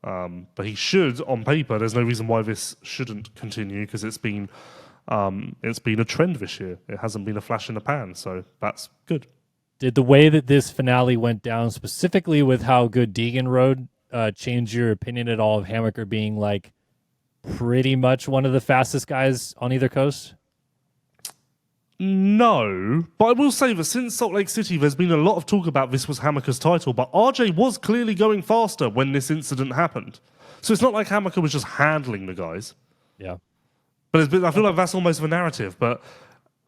But he should, on paper, there's no reason why this shouldn't continue, because it's been a trend this year. It hasn't been a flash in the pan, so that's good. Did the way that this finale went down, specifically with how good Deegan rode, change your opinion at all of Hammaker being like pretty much one of the fastest guys on either coast? No, but I will say that since Salt Lake City, there's been a lot of talk about this was Hammaker's title, but RJ was clearly going faster when this incident happened. So it's not like Hammaker was just handling the guys. Yeah. But I feel like that's almost the narrative. But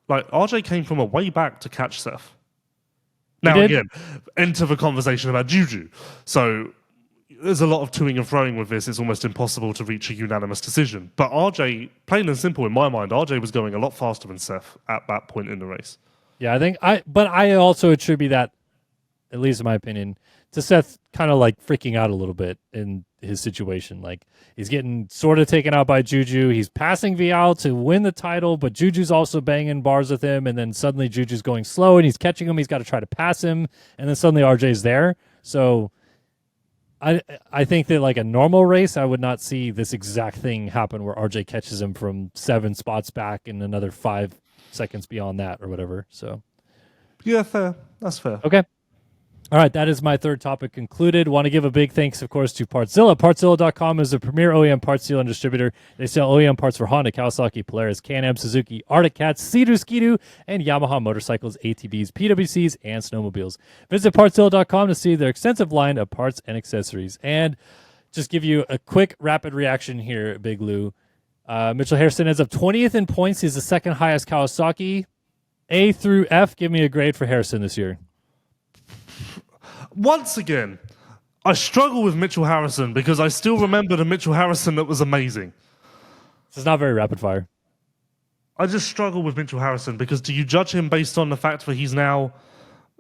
like RJ came from a way back to catch Seth. Now again, enter the conversation about Juju. So there's a lot of toing and froing with this. It's almost impossible to reach a unanimous decision. But RJ, plain and simple in my mind, RJ was going a lot faster than Seth at that point in the race. Yeah, but I also attribute that, at least in my opinion, to Seth kind of like freaking out a little bit in his situation. Like, he's getting sort of taken out by Juju. He's passing Vial to win the title, but Juju's also banging bars with him, and then suddenly Juju's going slow, and he's catching him. He's got to try to pass him, and then suddenly RJ's there. So I think that like a normal race, I would not see this exact thing happen where RJ catches him from 7 spots back and another 5 seconds beyond that or whatever. So Yeah, fair. That's fair. okay. All right, that is my third topic concluded. Want to give a big thanks, of course, to Partzilla. Partzilla.com is the premier OEM parts dealer and distributor. They sell OEM parts for Honda, Kawasaki, Polaris, Can-Am, Suzuki, Arctic Cats, Sea-Doo, Ski-Doo, and Yamaha motorcycles, ATVs, PWCs, and snowmobiles. Visit Partzilla.com to see their extensive line of parts and accessories. And just give you a quick, rapid reaction here, Big Lou. Mitchell Harrison ends up 20th in points. He's the second highest Kawasaki. A through F, give me a grade for Harrison this year. Once again, I struggle with Mitchell Harrison because I still remember the Mitchell Harrison that was amazing. This is not very rapid fire. I just struggle with Mitchell Harrison because do you judge him based on the fact that he's now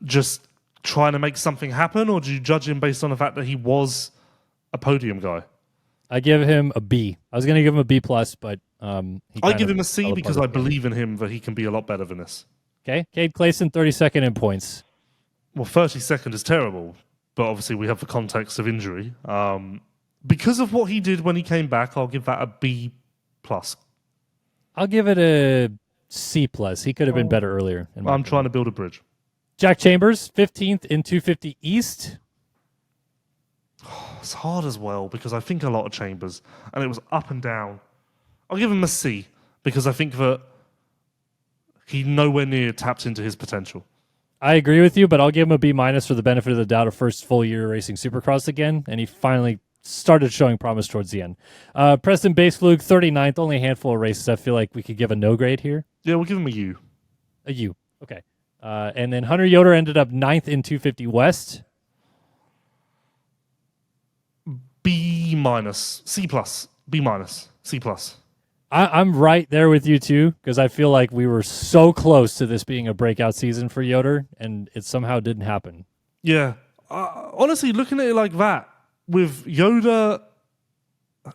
just trying to make something happen, or do you judge him based on the fact that he was a podium guy? I give him a B. I was going to give him a B+, but I give him a C because I believe in him that he can be a lot better than this. Okay, Cade Clayson, 32nd in points. Well, 32nd is terrible, but obviously we have the context of injury. Because of what he did when he came back, I'll give that a B+. I'll give it a C+. He could have been better earlier. I'm trying to build a bridge. Jack Chambers, 15th in 250 East. It's hard as well because I think a lot of Chambers, and it was up and down. I'll give him a C because I think that he nowhere near tapped into his potential. I agree with you, but I'll give him a B- for the benefit of the doubt of first full year racing Supercross again, and he finally started showing promise towards the end. Preston Baseflug, 39th, only a handful of races. I feel like we could give a no grade here. Yeah, we'll give him a U. A U, okay. And then Hunter Yoder ended up 9th in 250 West. B-, C+, B-, C+. I'm right there with you too, because I feel like we were so close to this being a breakout season for Yoder, and it somehow didn't happen. Yeah. Honestly, looking at it like that, with Yoder,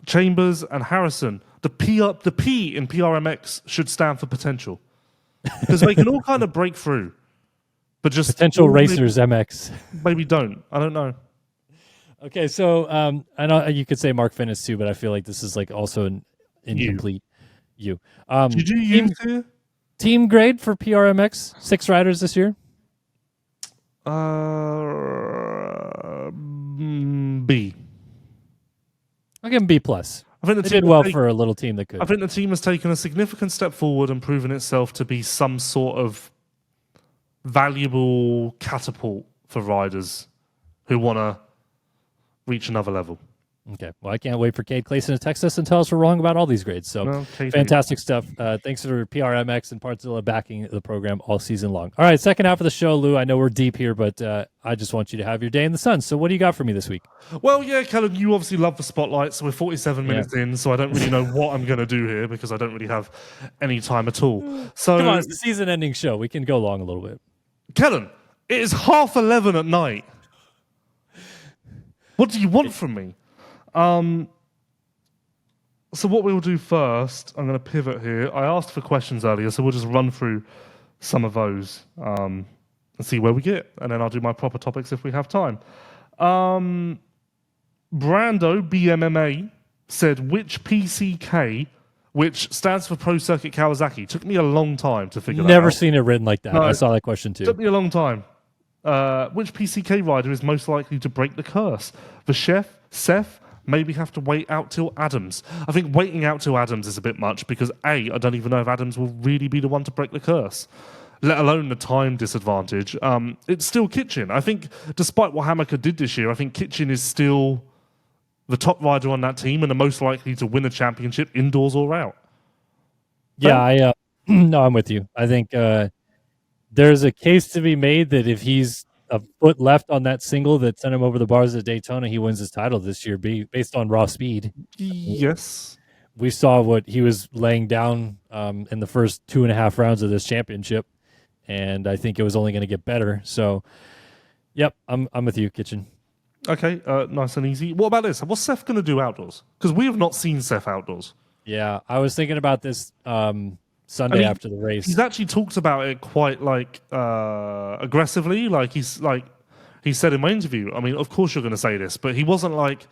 Chambers, and Harrison, the P in PRMX should stand for potential. Because they can all kind of break through. But just Potential Racers MX. Maybe don't. I don't know. Okay, so I know you could say Mark Finnis too, but I feel like this is like also an incomplete U. Did you use here? Team grade for PRMX, 6 riders this year? B. I'll give him B+. I think they did well for a little team that could. I think the team has taken a significant step forward and proven itself to be some sort of valuable catapult for riders who want to reach another level. Okay. Well, I can't wait for Cade Clayson to text us and tell us we're wrong about all these grades. So fantastic stuff. Thanks for PRMX and Partzilla backing the program all season long. All right, second half of the show, Lou. I know we're deep here, but I just want you to have your day in the sun. So what do you got for me this week? Well, yeah, Kellen, you obviously love the spotlight, so we're 47 minutes in, so I don't really know what I'm going to do here because I don't really have any time at all. So come on, it's the season-ending show. We can go long a little bit. Kellen, it is 11:30 at night. What do you want from me? So what we'll do first, I'm going to pivot here. I asked for questions earlier, so we'll just run through some of those and see where we get. And then I'll do my proper topics if we have time. Brando, BMMA, said, which PCK, which stands for Pro Circuit Kawasaki? Took me a long time to figure that out. Never seen it written like that. No, I saw that question too. Took me a long time. Which PCK rider is most likely to break the curse? The chef, Seth, maybe have to wait out till Adams. I think waiting out till Adams is a bit much because I don't even know if Adams will really be the one to break the curse, let alone the time disadvantage. It's still Kitchen. I think despite what Hammaker did this year, I think Kitchen is still the top rider on that team and the most likely to win a championship indoors or out. Yeah, no, I'm with you. I think there's a case to be made that if he's a foot left on that single that sent him over the bars at Daytona, he wins his title this year based on raw speed. Yes. We saw what he was laying down in the first 2.5 rounds of this championship, and I think it was only going to get better. So, yep, I'm with you, Kitchen. Okay, nice and easy. What about this? What's Seth going to do outdoors? Because we have not seen Seth outdoors. Yeah, I was thinking about this Sunday after the race. He's actually talked about it quite aggressively. He he said in my interview, I mean, of course you're going to say this, but he wasn't like,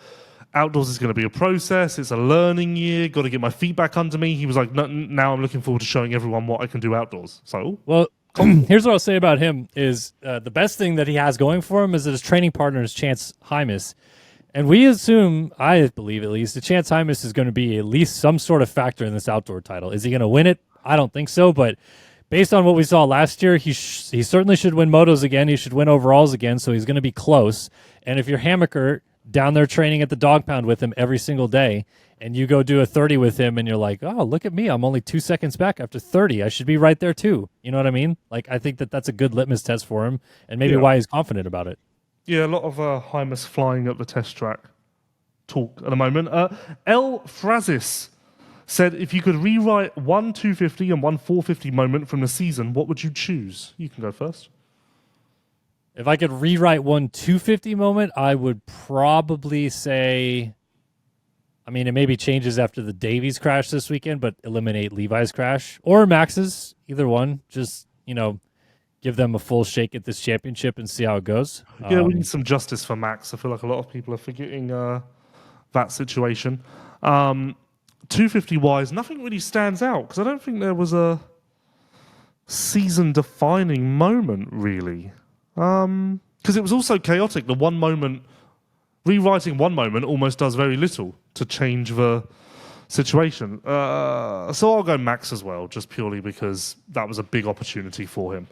outdoors is going to be a process, it's a learning year, got to get my feet back under me. He was like, now I'm looking forward to showing everyone what I can do outdoors. So, well, here's what I'll say about him is the best thing that he has going for him is that his training partner is Chance Hymas. And we assume, I believe at least, that Chance Hymas is going to be at least some sort of factor in this outdoor title. Is he going to win it? I don't think so, but based on what we saw last year, he certainly should win motos again. He should win overalls again, so he's going to be close. And if you're Hammaker down there training at the dog pound with him every single day, and you go do a 30 with him, and you're like, oh, look at me. I'm only 2 seconds back after 30. I should be right there too. You know what I mean? Like, I think that that's a good litmus test for him, and maybe why he's confident about it. Yeah, a lot of Hymas flying at the test track talk at the moment. L. Frazis said, if you could rewrite one 250 and one 450 moment from the season, what would you choose? You can go first. If I could rewrite one 250 moment, I would probably say, I mean, it maybe changes after the Davies crash this weekend, but eliminate Levi's crash or Max's, either one. Just, give them a full shake at this championship and see how it goes. Yeah, we need some justice for Max. I feel like a lot of people are forgetting that situation. 250-wise, nothing really stands out because I don't think there was a season-defining moment, really. Because it was also chaotic. The one moment, rewriting one moment almost does very little to change the situation. So I'll go Max as well, just purely because that was a big opportunity for him.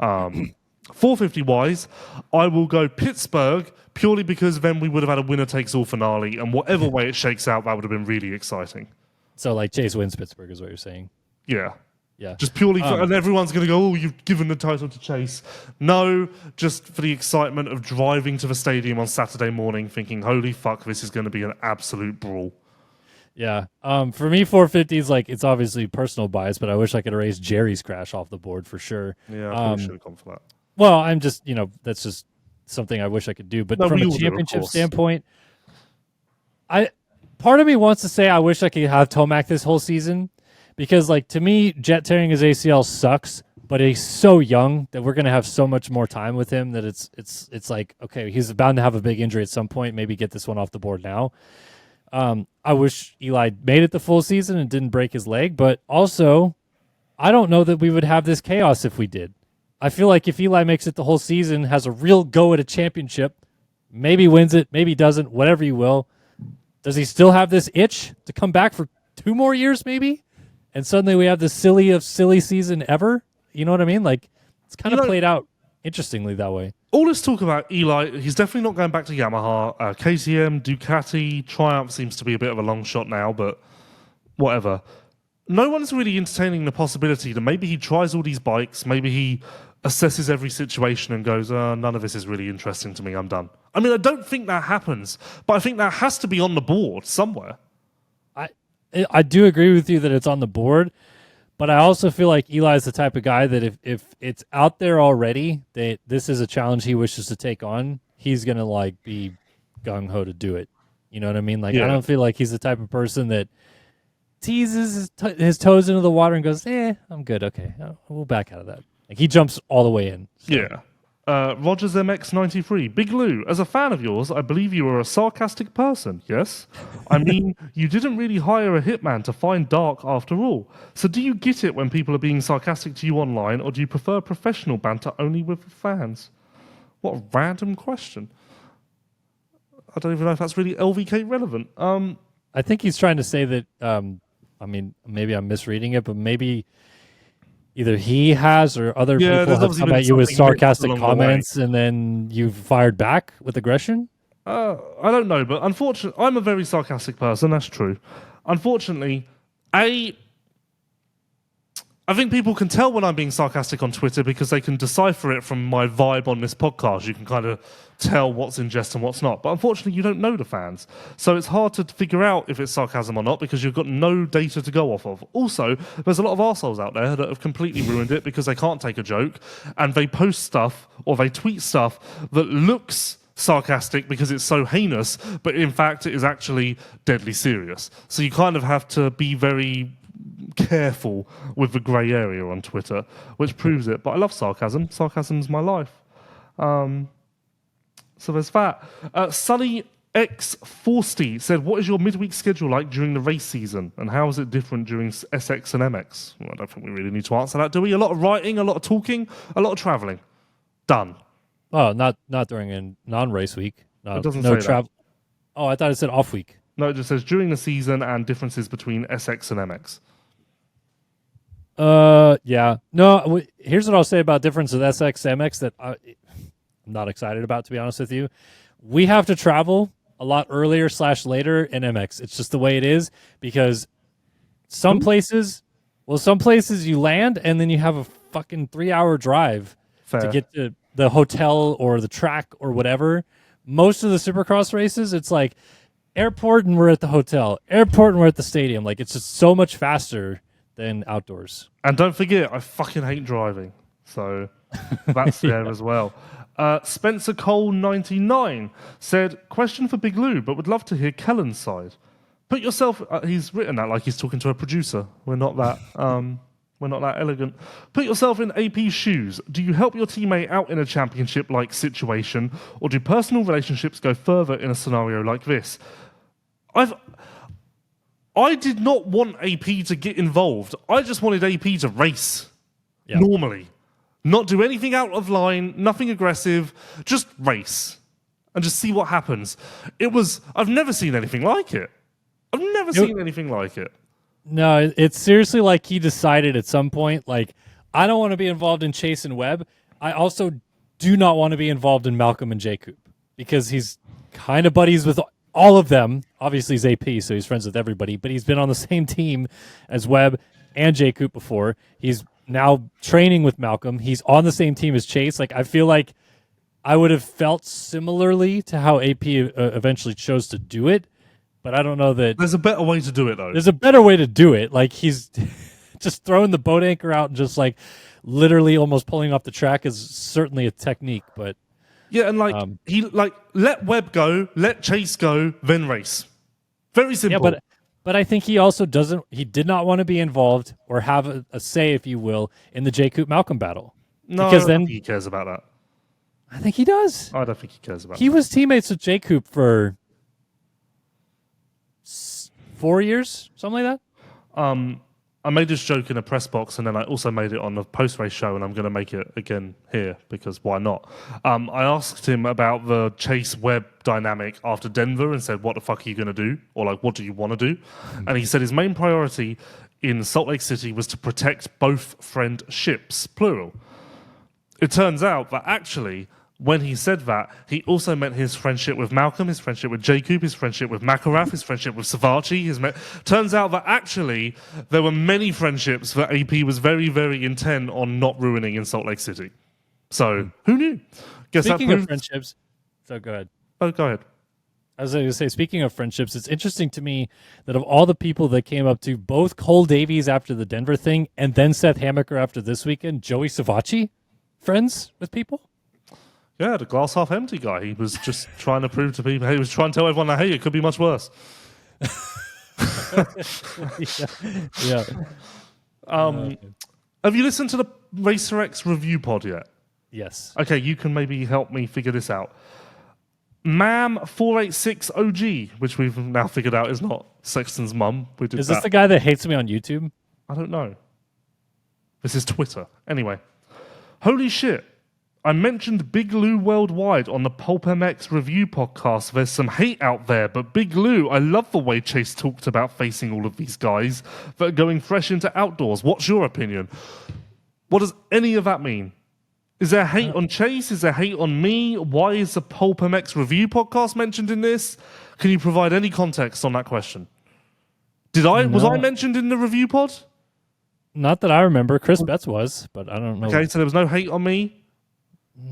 450-wise, I will go Pittsburgh, purely because then we would have had a winner-takes-all finale, and whatever way it shakes out, that would have been really exciting. So, like, Chase wins Pittsburgh is what you're saying? Yeah. Yeah. Just purely for, and everyone's going to go, oh, you've given the title to Chase. No, just for the excitement of driving to the stadium on Saturday morning thinking, holy fuck, this is going to be an absolute brawl. Yeah. For me, 450 is like, it's obviously personal bias, but I wish I could erase Jerry's crash off the board for sure. Yeah, I probably should have gone for that. Well, I'm just, that's just something I wish I could do. But from a championship standpoint, part of me wants to say I wish I could have Tomac this whole season because, like, to me, Jet tearing his ACL sucks, but he's so young that we're going to have so much more time with him that it's like, okay, he's bound to have a big injury at some point. Maybe get this one off the board now. I wish Eli made it the full season and didn't break his leg, but also I don't know that we would have this chaos if we did. I feel like if Eli makes it the whole season, has a real go at a championship, maybe wins it, maybe doesn't, whatever you will, does he still have this itch to come back for 2 more years maybe? And suddenly we have the silly season ever? You know what I mean? Like, it's kind of played out interestingly that way. All this talk about Eli, he's definitely not going back to Yamaha. KTM, Ducati, Triumph seems to be a bit of a long shot now, but whatever. No one's really entertaining the possibility that maybe he tries all these bikes, maybe he assesses every situation and goes, none of this is really interesting to me, I'm done. I mean, I don't think that happens, but I think that has to be on the board somewhere. I do agree with you that it's on the board, but I also feel like Eli's the type of guy that if it's out there already that this is a challenge he wishes to take on, he's going to like be gung-ho to do it. You know what I mean? Like, I don't feel like he's the type of person that teases his toes into the water and goes, I'm good. Okay, we'll back out of that. Like, he jumps all the way in. So. Yeah. Rogers MX93. Big Lou, as a fan of yours, I believe you are a sarcastic person, yes? I mean, you didn't really hire a hitman to find dark after all. So do you get it when people are being sarcastic to you online, or do you prefer professional banter only with fans? What a random question. I don't even know if that's really LVK relevant. I think he's trying to say that, I mean, maybe I'm misreading it, but maybe either he has or other people have come at you with sarcastic comments and then you've fired back with aggression? I don't know, but unfortunately, I'm a very sarcastic person, that's true. Unfortunately, I think people can tell when I'm being sarcastic on Twitter because they can decipher it from my vibe on this podcast. You can kind of tell what's in jest and what's not. But unfortunately, you don't know the fans. So it's hard to figure out if it's sarcasm or not because you've got no data to go off of. Also, there's a lot of arseholes out there that have completely ruined it because they can't take a joke and they post stuff or they tweet stuff that looks sarcastic because it's so heinous, but in fact it is actually deadly serious. So you kind of have to be very careful with the grey area on Twitter, which proves it. But I love sarcasm. Sarcasm's my life. So there's that. Sunny X40 said, what is your midweek schedule like during the race season? And how is it different during SX and MX? Well, I don't think we really need to answer that, do we? A lot of writing, a lot of talking, a lot of traveling. Done. Oh, not during a non-race week. It doesn't no say travel. Oh, I thought it said off week. No, it just says during the season and differences between SX and MX. Yeah. No, here's what I'll say about difference with SX, MX that I'm not excited about, to be honest with you. We have to travel a lot earlier / later in MX. It's just the way it is because some places you land and then you have a fucking 3-hour drive to get to the hotel or the track or whatever. Most of the Supercross races, it's like airport and we're at the hotel, airport and we're at the stadium. Like, it's just so much faster than outdoors. And don't forget, I fucking hate driving. So that's there as well. Spencer Cole 99 said, question for Big Lou, but would love to hear Kellen's side. Put yourself, he's written that like he's talking to a producer. We're not that elegant. Put yourself in AP's shoes. Do you help your teammate out in a championship-like situation, or do personal relationships go further in a scenario like this? I did not want AP to get involved. I just wanted AP to race normally. Not do anything out of line, nothing aggressive, just race and just see what happens. I've never seen anything like it. No, it's seriously like he decided at some point, like, I don't want to be involved in Chase and Webb. I also do not want to be involved in Malcolm and Jacob because he's kind of buddies with all of them. Obviously, he's AP, so he's friends with everybody, but he's been on the same team as Webb and Jacob before. He's now training with Malcolm. He's on the same team as Chase. Like, I feel like I would have felt similarly to how AP eventually chose to do it, but I don't know that... There's a better way to do it, though. There's a better way to do it. Like, he's just throwing the boat anchor out and just, like, literally almost pulling off the track is certainly a technique, but... Yeah, and, he let Webb go, let Chase go, then race. Very simple. Yeah, but I think he also did not want to be involved or have a say, if you will, in the Jacob-Malcolm battle. No, because I don't think he cares about that. I think he does. I don't think he cares about that. He was teammates with Jacob for 4 years, something like that. I made this joke in a press box, and then I also made it on the post-race show, and I'm going to make it again here, because why not? I asked him about the Chase-Webb dynamic after Denver and said, what the fuck are you going to do? Or, like, what do you want to do? And he said his main priority in Salt Lake City was to protect both friendships, plural. It turns out that actually... when he said that, he also meant his friendship with Malcolm, his friendship with Jacob, his friendship with Makarov, his friendship with Savachi. Turns out that actually there were many friendships that AP was very, very intent on not ruining in Salt Lake City. So, who knew? Speaking of friendships, so go ahead. Oh, go ahead. I was going to say, speaking of friendships, it's interesting to me that of all the people that came up to both Cole Davies after the Denver thing and then Seth Hammaker after this weekend, Joey Savachi, friends with people? Yeah, the glass half empty guy. He was just trying to prove to people, he was trying to tell everyone that, hey, it could be much worse. Yeah. Have you listened to the Racer X review pod yet? Yes. Okay, you can maybe help me figure this out. Mam486OG, which we've now figured out is not Sexton's mum. Is this the guy that hates me on YouTube? I don't know. This is Twitter. Anyway. Holy shit. I mentioned Big Lou Worldwide on the Pulp MX review podcast. There's some hate out there, but Big Lou, I love the way Chase talked about facing all of these guys that are going fresh into outdoors. What's your opinion? What does any of that mean? Is there hate on Chase? Is there hate on me? Why is the Pulp MX review podcast mentioned in this? Can you provide any context on that question? Was I mentioned in the review pod? Not that I remember. Chris Betts was, but I don't know. Okay, so there was no hate on me?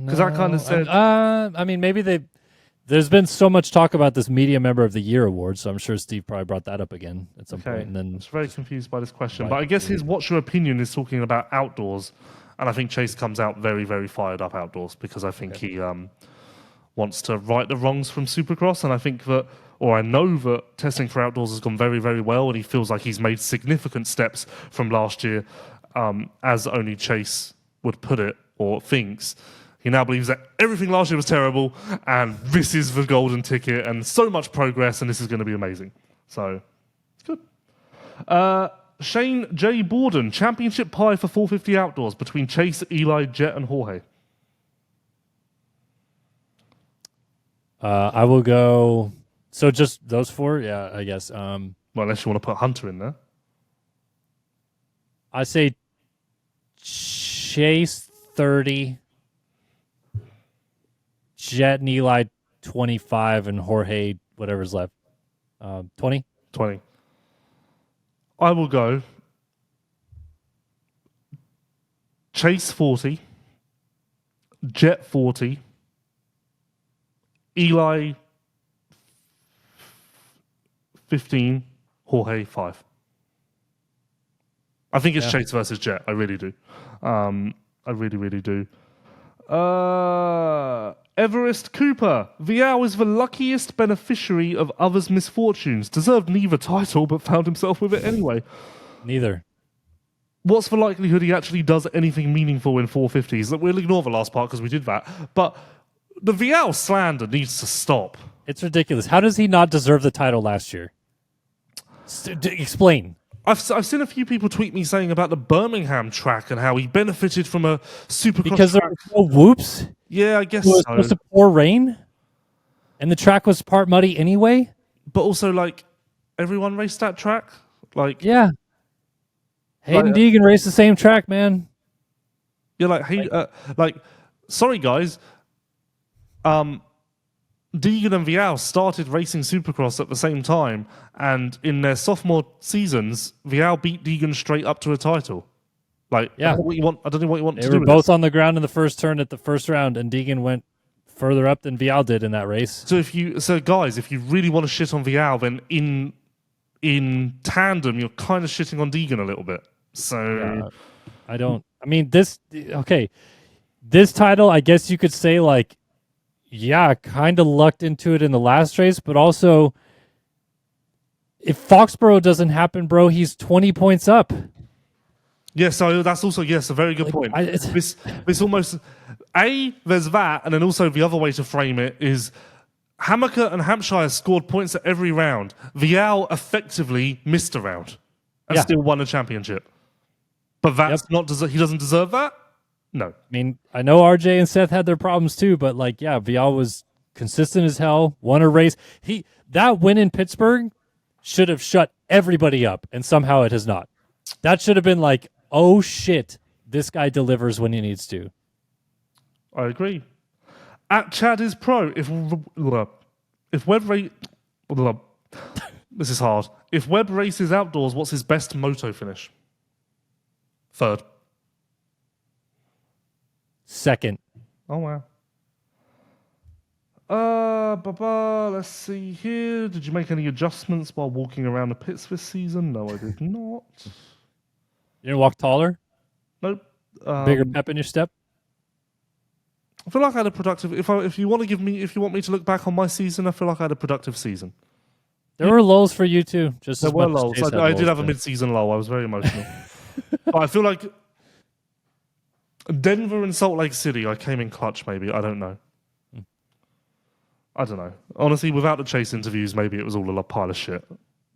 Because that kind of said... I mean, maybe there's been so much talk about this Media Member of the Year award, so I'm sure Steve probably brought that up again at some point. And then I was very confused by this question. But I guess his what's your opinion is talking about outdoors. And I think Chase comes out very, very fired up outdoors because I think he wants to right the wrongs from Supercross. And I think that, or I know that testing for outdoors has gone very, very well. And he feels like he's made significant steps from last year, as only Chase would put it or thinks. He now believes that everything last year was terrible, and this is the golden ticket, and so much progress, and this is going to be amazing. So, it's good. Shane J. Borden, championship pie for 450 outdoors between Chase, Eli, Jet, and Jorge. I will go. So just those four? Yeah, I guess. Well, unless you want to put Hunter in there. I say Chase 30, Jet and Eli 25, and Jorge whatever's left 20. 20. I will go Chase 40, Jet 40, Eli 15, Jorge 5. I think it's Chase versus Jet. I really do. I really, really do. Everest Cooper. Vial is the luckiest beneficiary of others' misfortunes. Deserved neither title, but found himself with it anyway. Neither. What's the likelihood he actually does anything meaningful in 450s? We'll ignore the last part because we did that. But the Vial slander needs to stop. It's ridiculous. How does he not deserve the title last year? Explain. I've seen a few people tweet me saying about the Birmingham track and how he benefited from a supercross Because there track. were no whoops. Yeah, I guess It was so. supposed to pour rain, and the track was part muddy anyway. But also, like, everyone raced that track. Like, Yeah. Hayden Deegan raced the same track, man. you're like, hey, sorry guys. Deegan and Vial started racing Supercross at the same time, and in their sophomore seasons, Vial beat Deegan straight up to a title. Like, Yeah. I don't know what you want They to do were with both this. on the ground in the first turn at the first round, and Deegan went further up than Vial did in that race. So guys, if you really want to shit on Vial, then in tandem, you're kind of shitting on Deegan a little bit. So This title, I guess you could say, like, yeah, kind of lucked into it in the last race, but also, if Foxborough doesn't happen, bro, he's 20 points up. yeah, so that's also a very good point. This almost there's that, and then also the other way to frame it is Hammaker and Hampshire scored points at every round. Vial effectively missed a round and still won a championship. But that's not he doesn't deserve that? No. I mean, I know RJ and Seth had their problems too, but like, yeah, Vial was consistent as hell, won a race. That win in Pittsburgh should have shut everybody up, and somehow it has not. That should have been like, oh shit, this guy delivers when he needs to. I agree. At Chad is pro. If Webb this is hard. If Webb races outdoors, what's his best moto finish? Third. Second. Oh wow. Let's see here. Did you make any adjustments while walking around the pits this season? No, I did not. You didn't walk taller? Nope. Bigger pep in your step? I feel like I had a productive. If you want me to look back on my season, I feel like I had a productive season. There were lulls for you too. Just There as were much as lulls. Chase had I did lulls, have a but- mid-season lull. I was very emotional. But I feel like Denver and Salt Lake City, I came in clutch. Maybe I don't know. Honestly, without the Chase interviews, maybe it was all a pile of shit.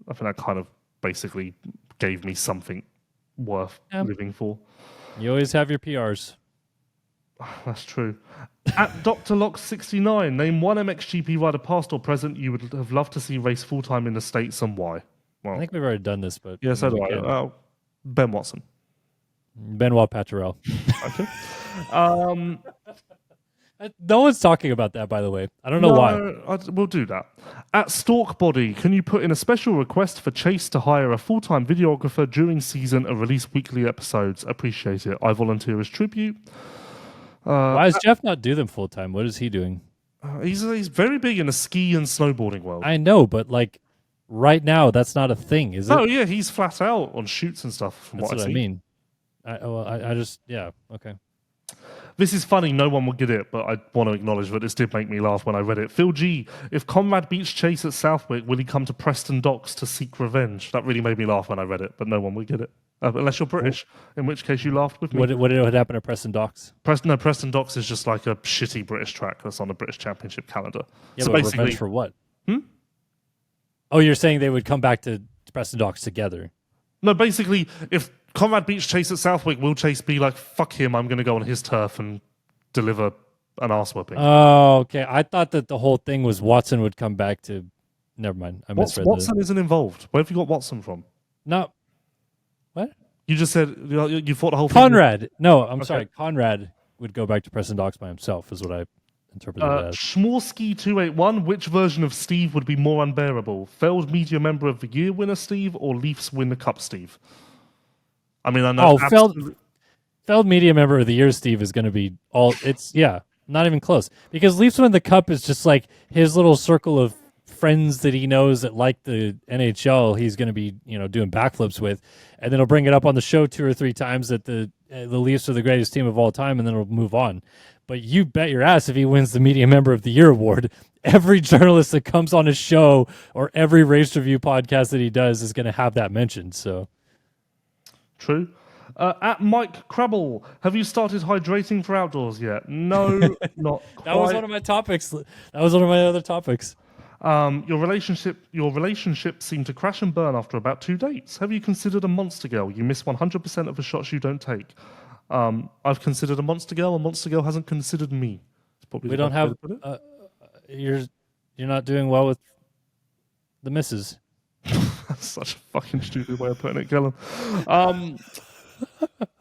I think that kind of basically gave me something worth living for. You always have your PRs. That's true. At Dr. Lock 69, name one MXGP rider past or present you would have loved to see race full time in the States and why. Well, I think we've already done this, but yeah, so do we I. can. Ben Watson. Benoit Paturel. Okay. No one's talking about that, by the way. I don't know why. We'll do that. At Stalkbody, can you put in a special request for Chase to hire a full-time videographer during season and release weekly episodes? Appreciate it. I volunteer as tribute. Why does Jeff not do them full time? What is he doing? He's very big in the ski and snowboarding world. I know, but like right now, that's not a thing, is it? Oh yeah, he's flat out on shoots and stuff. From That's what what I I see. mean. I just, yeah, okay. This is funny, no one will get it, but I want to acknowledge that this did make me laugh when I read it. Phil G, if Conrad beats Chase at Southwick, will he come to Preston Docks to seek revenge? That really made me laugh when I read it, but no one will get it. unless you're British, in which case you laughed with me. What did happen to Preston Docks? Preston Docks is just like a shitty British track that's on the British Championship calendar. Yeah, so but basically, revenge for what? Oh, you're saying they would come back to Preston Docks together? no, basically, if Conrad Beach chase at Southwick, will Chase be like, fuck him, I'm going to go on his turf and deliver an arse whooping? Oh, okay. I thought that the whole thing was Watson would come back to. Never mind. I misread Watson isn't involved. Where have you got Watson from? No. What? You just said you thought the whole thing. Conrad. No, I'm sorry. Conrad would go back to Preston Docks by himself, is what I interpreted it as. Schmorsky 281. Which version of Steve would be more unbearable? Failed media member of the year winner Steve, or Leafs win the cup Steve? I mean, I know. Failed media member of the year Steve is going to be all. It's not even close, because Leafs win the cup is just like his little circle of friends that he knows that like the NHL. He's going to be doing backflips with, and then he'll bring it up on the show 2 or 3 times that the Leafs are the greatest team of all time, and then he'll move on. But you bet your ass if he wins the Media Member of the Year award, every journalist that comes on his show or every race review podcast that he does is going to have that mentioned. So true. At Mike Crabble, have you started hydrating for outdoors yet? No, not quite. That was one of my topics. That was one of my other topics. Your relationship seemed to crash and burn after about 2 dates. Have you considered a monster girl? You miss 100% of the shots you don't take. I've considered a monster girl. A monster girl hasn't considered me. We don't have. You're not doing well with the misses. That's such a fucking stupid way of putting it, Kellen.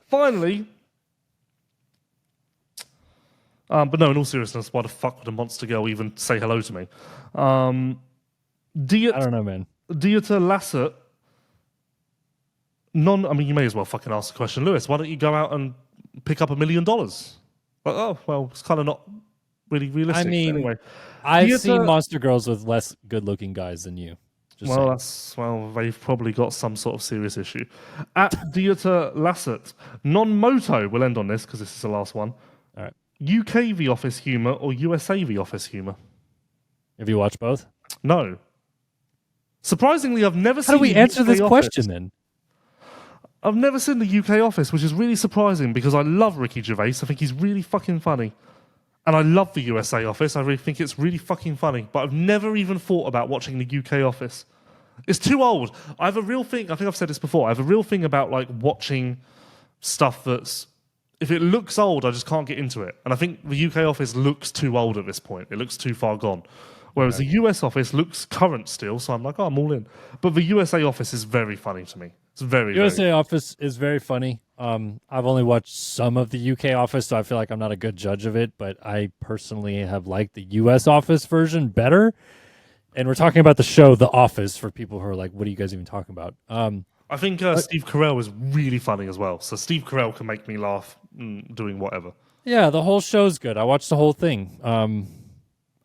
Finally. But no, in all seriousness, why the fuck would a monster girl even say hello to me? I don't know, man. Dieter Lassert. I mean, you may as well fucking ask the question, Lewis. Why don't you go out and pick up $1 million? Oh, well, it's kind of not really realistic. I mean, anyway. I've seen monster girls with less good-looking guys than you. They've probably got some sort of serious issue. At Dieter Lassert, non-moto. We'll end on this because this is the last one. All right. UK The Office humour or USA The Office humour? Have you watched both? No. Surprisingly, I've never seen. How do we answer this Office. question then? I've never seen the UK Office, which is really surprising because I love Ricky Gervais. I think he's really fucking funny. And I love the USA Office. I really think it's really fucking funny. But I've never even thought about watching the UK Office. It's too old. I have a real thing. I think I've said this before. I have a real thing about like watching stuff that's, if it looks old, I just can't get into it. And I think the UK Office looks too old at this point. It looks too far gone. Whereas the US Office looks current still, so I'm like, oh, I'm all in. But the USA Office is very funny to me. It's very USA Office is very funny. I've only watched some of the UK Office, so I feel like I'm not a good judge of it. But I personally have liked the US Office version better. And we're talking about the show The Office for people who are like, what are you guys even talking about? I think Steve Carell is really funny as well. So Steve Carell can make me laugh doing whatever. Yeah, the whole show's good. I watched the whole thing.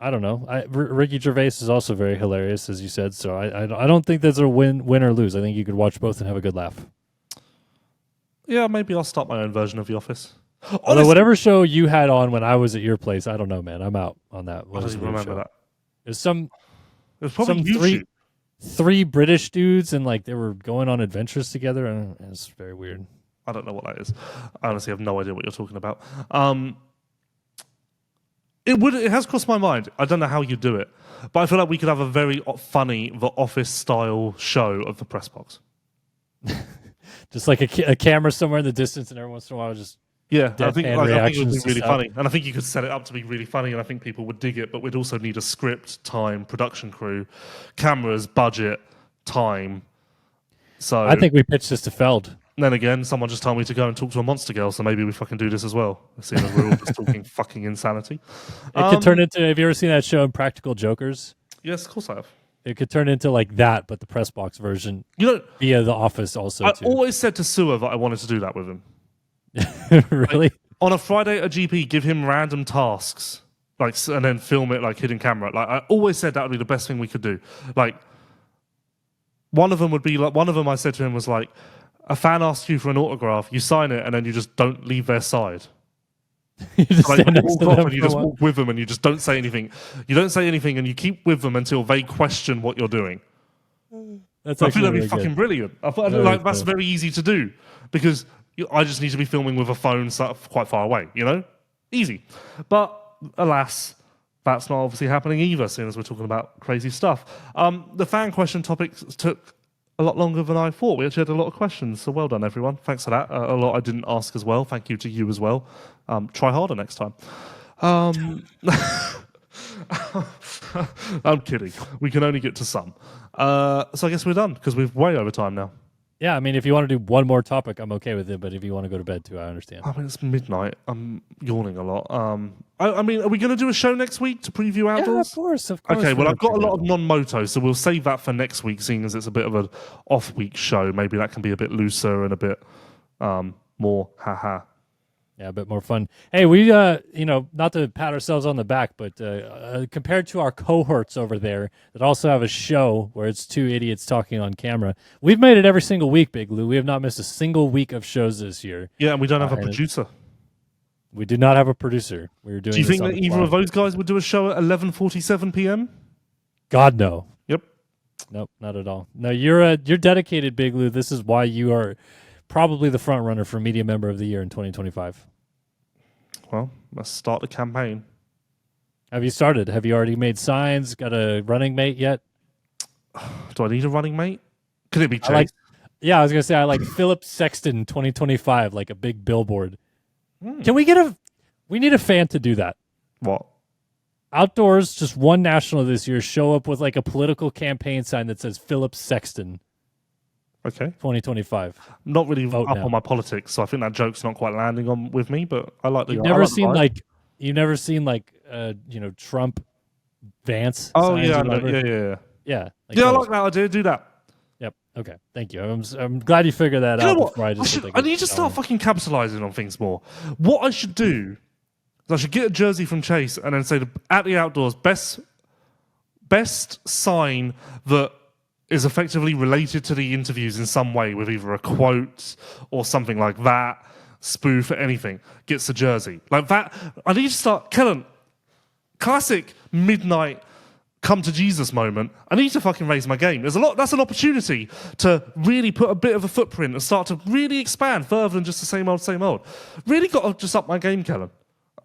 I don't know. Ricky Gervais is also very hilarious, as you said. So I don't think there's a win or lose. I think you could watch both and have a good laugh. Yeah, maybe I'll start my own version of The Office. Although whatever show you had on when I was at your place, I don't know, man. I'm out on that. I don't even remember that. There's some. It was probably YouTube. Three British dudes, and like they were going on adventures together, and it's very weird. I don't know what that is. I honestly have no idea what you're talking about. It has crossed my mind. I don't know how you do it, but I feel like we could have a very funny The Office style show of the press box. Just like a camera somewhere in the distance, and every once in a while, just I think it would be really stuff. funny, and I think you could set it up to be really funny, and I think people would dig it. But we'd also need a script, time, production crew, cameras, budget, time. So I think we pitched this to Feld. Then again, someone just told me to go and talk to a monster girl, so maybe we fucking do this as well. Seeing as we're all just talking fucking insanity. It could turn into. Have you ever seen that show, Impractical Jokers? Yes, of course I have. It could turn into like that, but the press box version. Via The Office also. I always said to Sewer that I wanted to do that with him. Really? Like, on a Friday at a GP, give him random tasks, like, and then film it like hidden camera. Like I always said that would be the best thing we could do. Like one of them I said to him was like, a fan asks you for an autograph, you sign it, and then you just don't leave their side. You just like, stand next to them and you just walk with them, and you just don't say anything. You don't say anything, and you keep with them until they question what you're doing. That's I actually think that'd really be fucking good. brilliant. I thought that's very easy to do because I just need to be filming with a phone quite far away, Easy. But alas, that's not obviously happening either, seeing as we're talking about crazy stuff. The fan question topics took a lot longer than I thought. We actually had a lot of questions, so well done, everyone. Thanks for that. A lot I didn't ask as well. Thank you to you as well. Try harder next time. I'm kidding. We can only get to some. So I guess we're done because we're way over time now. Yeah, I mean, if you want to do one more topic, I'm okay with it. But if you want to go to bed too, I understand. I mean, it's midnight. I'm yawning a lot. I mean, are we going to do a show next week to preview outdoors? Yeah, of course. Okay, well, I've got a lot of non-moto, so we'll save that for next week, seeing as it's a bit of an off-week show. Maybe that can be a bit looser and a bit more haha. Yeah, a bit more fun. Hey, we, not to pat ourselves on the back, but compared to our cohorts over there that also have a show where it's two idiots talking on camera, we've made it every single week, Big Lou. We have not missed a single week of shows this year. Yeah, and we don't have a producer. We do not have a producer. We're doing. Do you think that either of those guys would do a show at 11:47 p.m.? God, no. Yep. Nope, not at all. No, you're dedicated, Big Lou. This is why you are probably the front runner for Media Member of the Year in 2025. Well, let's start the campaign. Have you started? Have you already made signs? Got a running mate yet? Do I need a running mate? Could it be Chase? I was going to say I like Phillips Sexton 2025, like a big billboard. Can we get we need a fan to do that. What? Outdoors, just one national this year, show up with like a political campaign sign that says Phillips Sexton. Okay. 2025. I'm not really Vote up now. on my politics, so I think that joke's not quite landing on with me. But I like the. You've never seen Trump Vance. Oh signs yeah, or I know. whatever? Yeah. Like Yeah, I those. like that idea. Do that. Yep. Okay. Thank you. I'm glad you figured that You know out. what? Before I need to start fucking capitalizing on things more. What I should do is I should get a jersey from Chase and then say at the outdoors best sign that is effectively related to the interviews in some way with either a quote or something like that, spoof, anything, gets a jersey. Like that, I need to start, Kellen, classic midnight come to Jesus moment. I need to fucking raise my game. That's an opportunity to really put a bit of a footprint and start to really expand further than just the same old. Really got to just up my game, Kellen.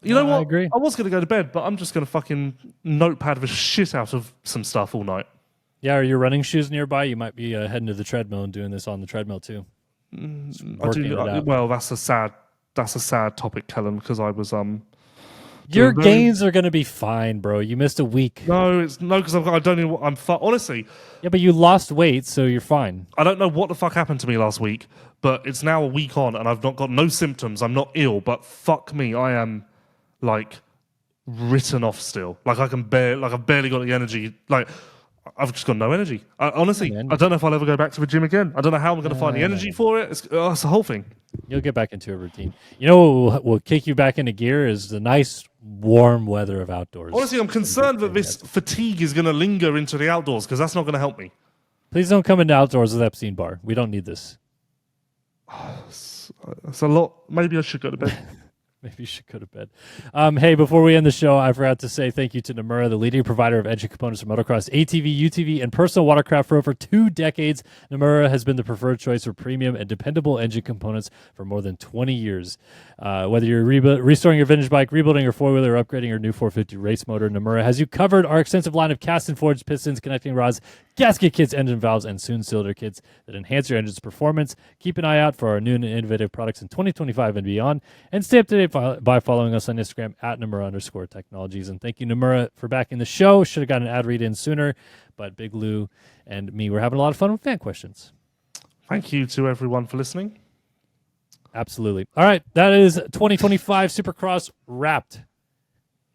You know what? I agree. I was going to go to bed, but I'm just going to fucking notepad the shit out of some stuff all night. Yeah, are your running shoes nearby? You might be heading to the treadmill and doing this on the treadmill too. Well, that's a sad topic, Kellen, because I was Your gains are going to be fine, bro. You missed a week. because I don't know. Honestly, Yeah, but you lost weight, so you're fine. I don't know what the fuck happened to me last week, but it's now a week on, and I've not got no symptoms. I'm not ill, but fuck me, I am like written off still. Like I've barely got the energy. Like I've just got no energy. Honestly, I don't know if I'll ever go back to the gym again. I don't know how I'm going to find the energy for it. It's the whole thing. You'll get back into a routine. You know what will kick you back into gear is the nice warm weather of outdoors. Honestly, I'm concerned that this fatigue is going to linger into the outdoors because that's not going to help me. Please don't come into outdoors with Epstein-Barr. We don't need this. It's a lot. Maybe I should go to bed. Maybe you should go to bed. Hey, before we end the show, I forgot to say thank you to Namura, the leading provider of engine components for motocross, ATV, UTV, and personal watercraft for over 2 decades. Namura has been the preferred choice for premium and dependable engine components for more than 20 years. Whether you're restoring your vintage bike, rebuilding your four-wheeler, or upgrading your new 450 race motor, Namura has you covered. Our extensive line of cast and forged pistons, connecting rods, gasket kits, engine valves, and soon cylinder kits that enhance your engine's performance. Keep an eye out for our new and innovative products in 2025 and beyond, and stay up to date by following us on Instagram at Namura_technologies. And thank you, Namura, for backing the show. Should have got an ad read in sooner, but Big Lou and me were having a lot of fun with fan questions. Thank you to everyone for listening. Absolutely. All right, that is 2025 Supercross wrapped.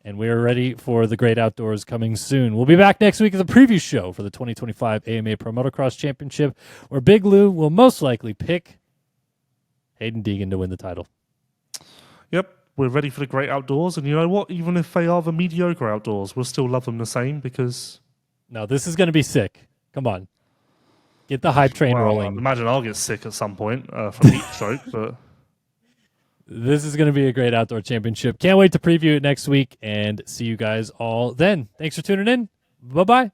And we are ready for the great outdoors coming soon. We'll be back next week as a preview show for the 2025 AMA Pro Motocross Championship, where Big Lou will most likely pick Hayden Deegan to win the title. Yep, we're ready for the great outdoors. And you know what? Even if they are the mediocre outdoors, we'll still love them the same because... No, this is going to be sick. Come on. Get the hype train rolling. I imagine I'll get sick at some point from heat stroke, but... This is going to be a great outdoor championship. Can't wait to preview it next week and see you guys all then. Thanks for tuning in. Bye-bye.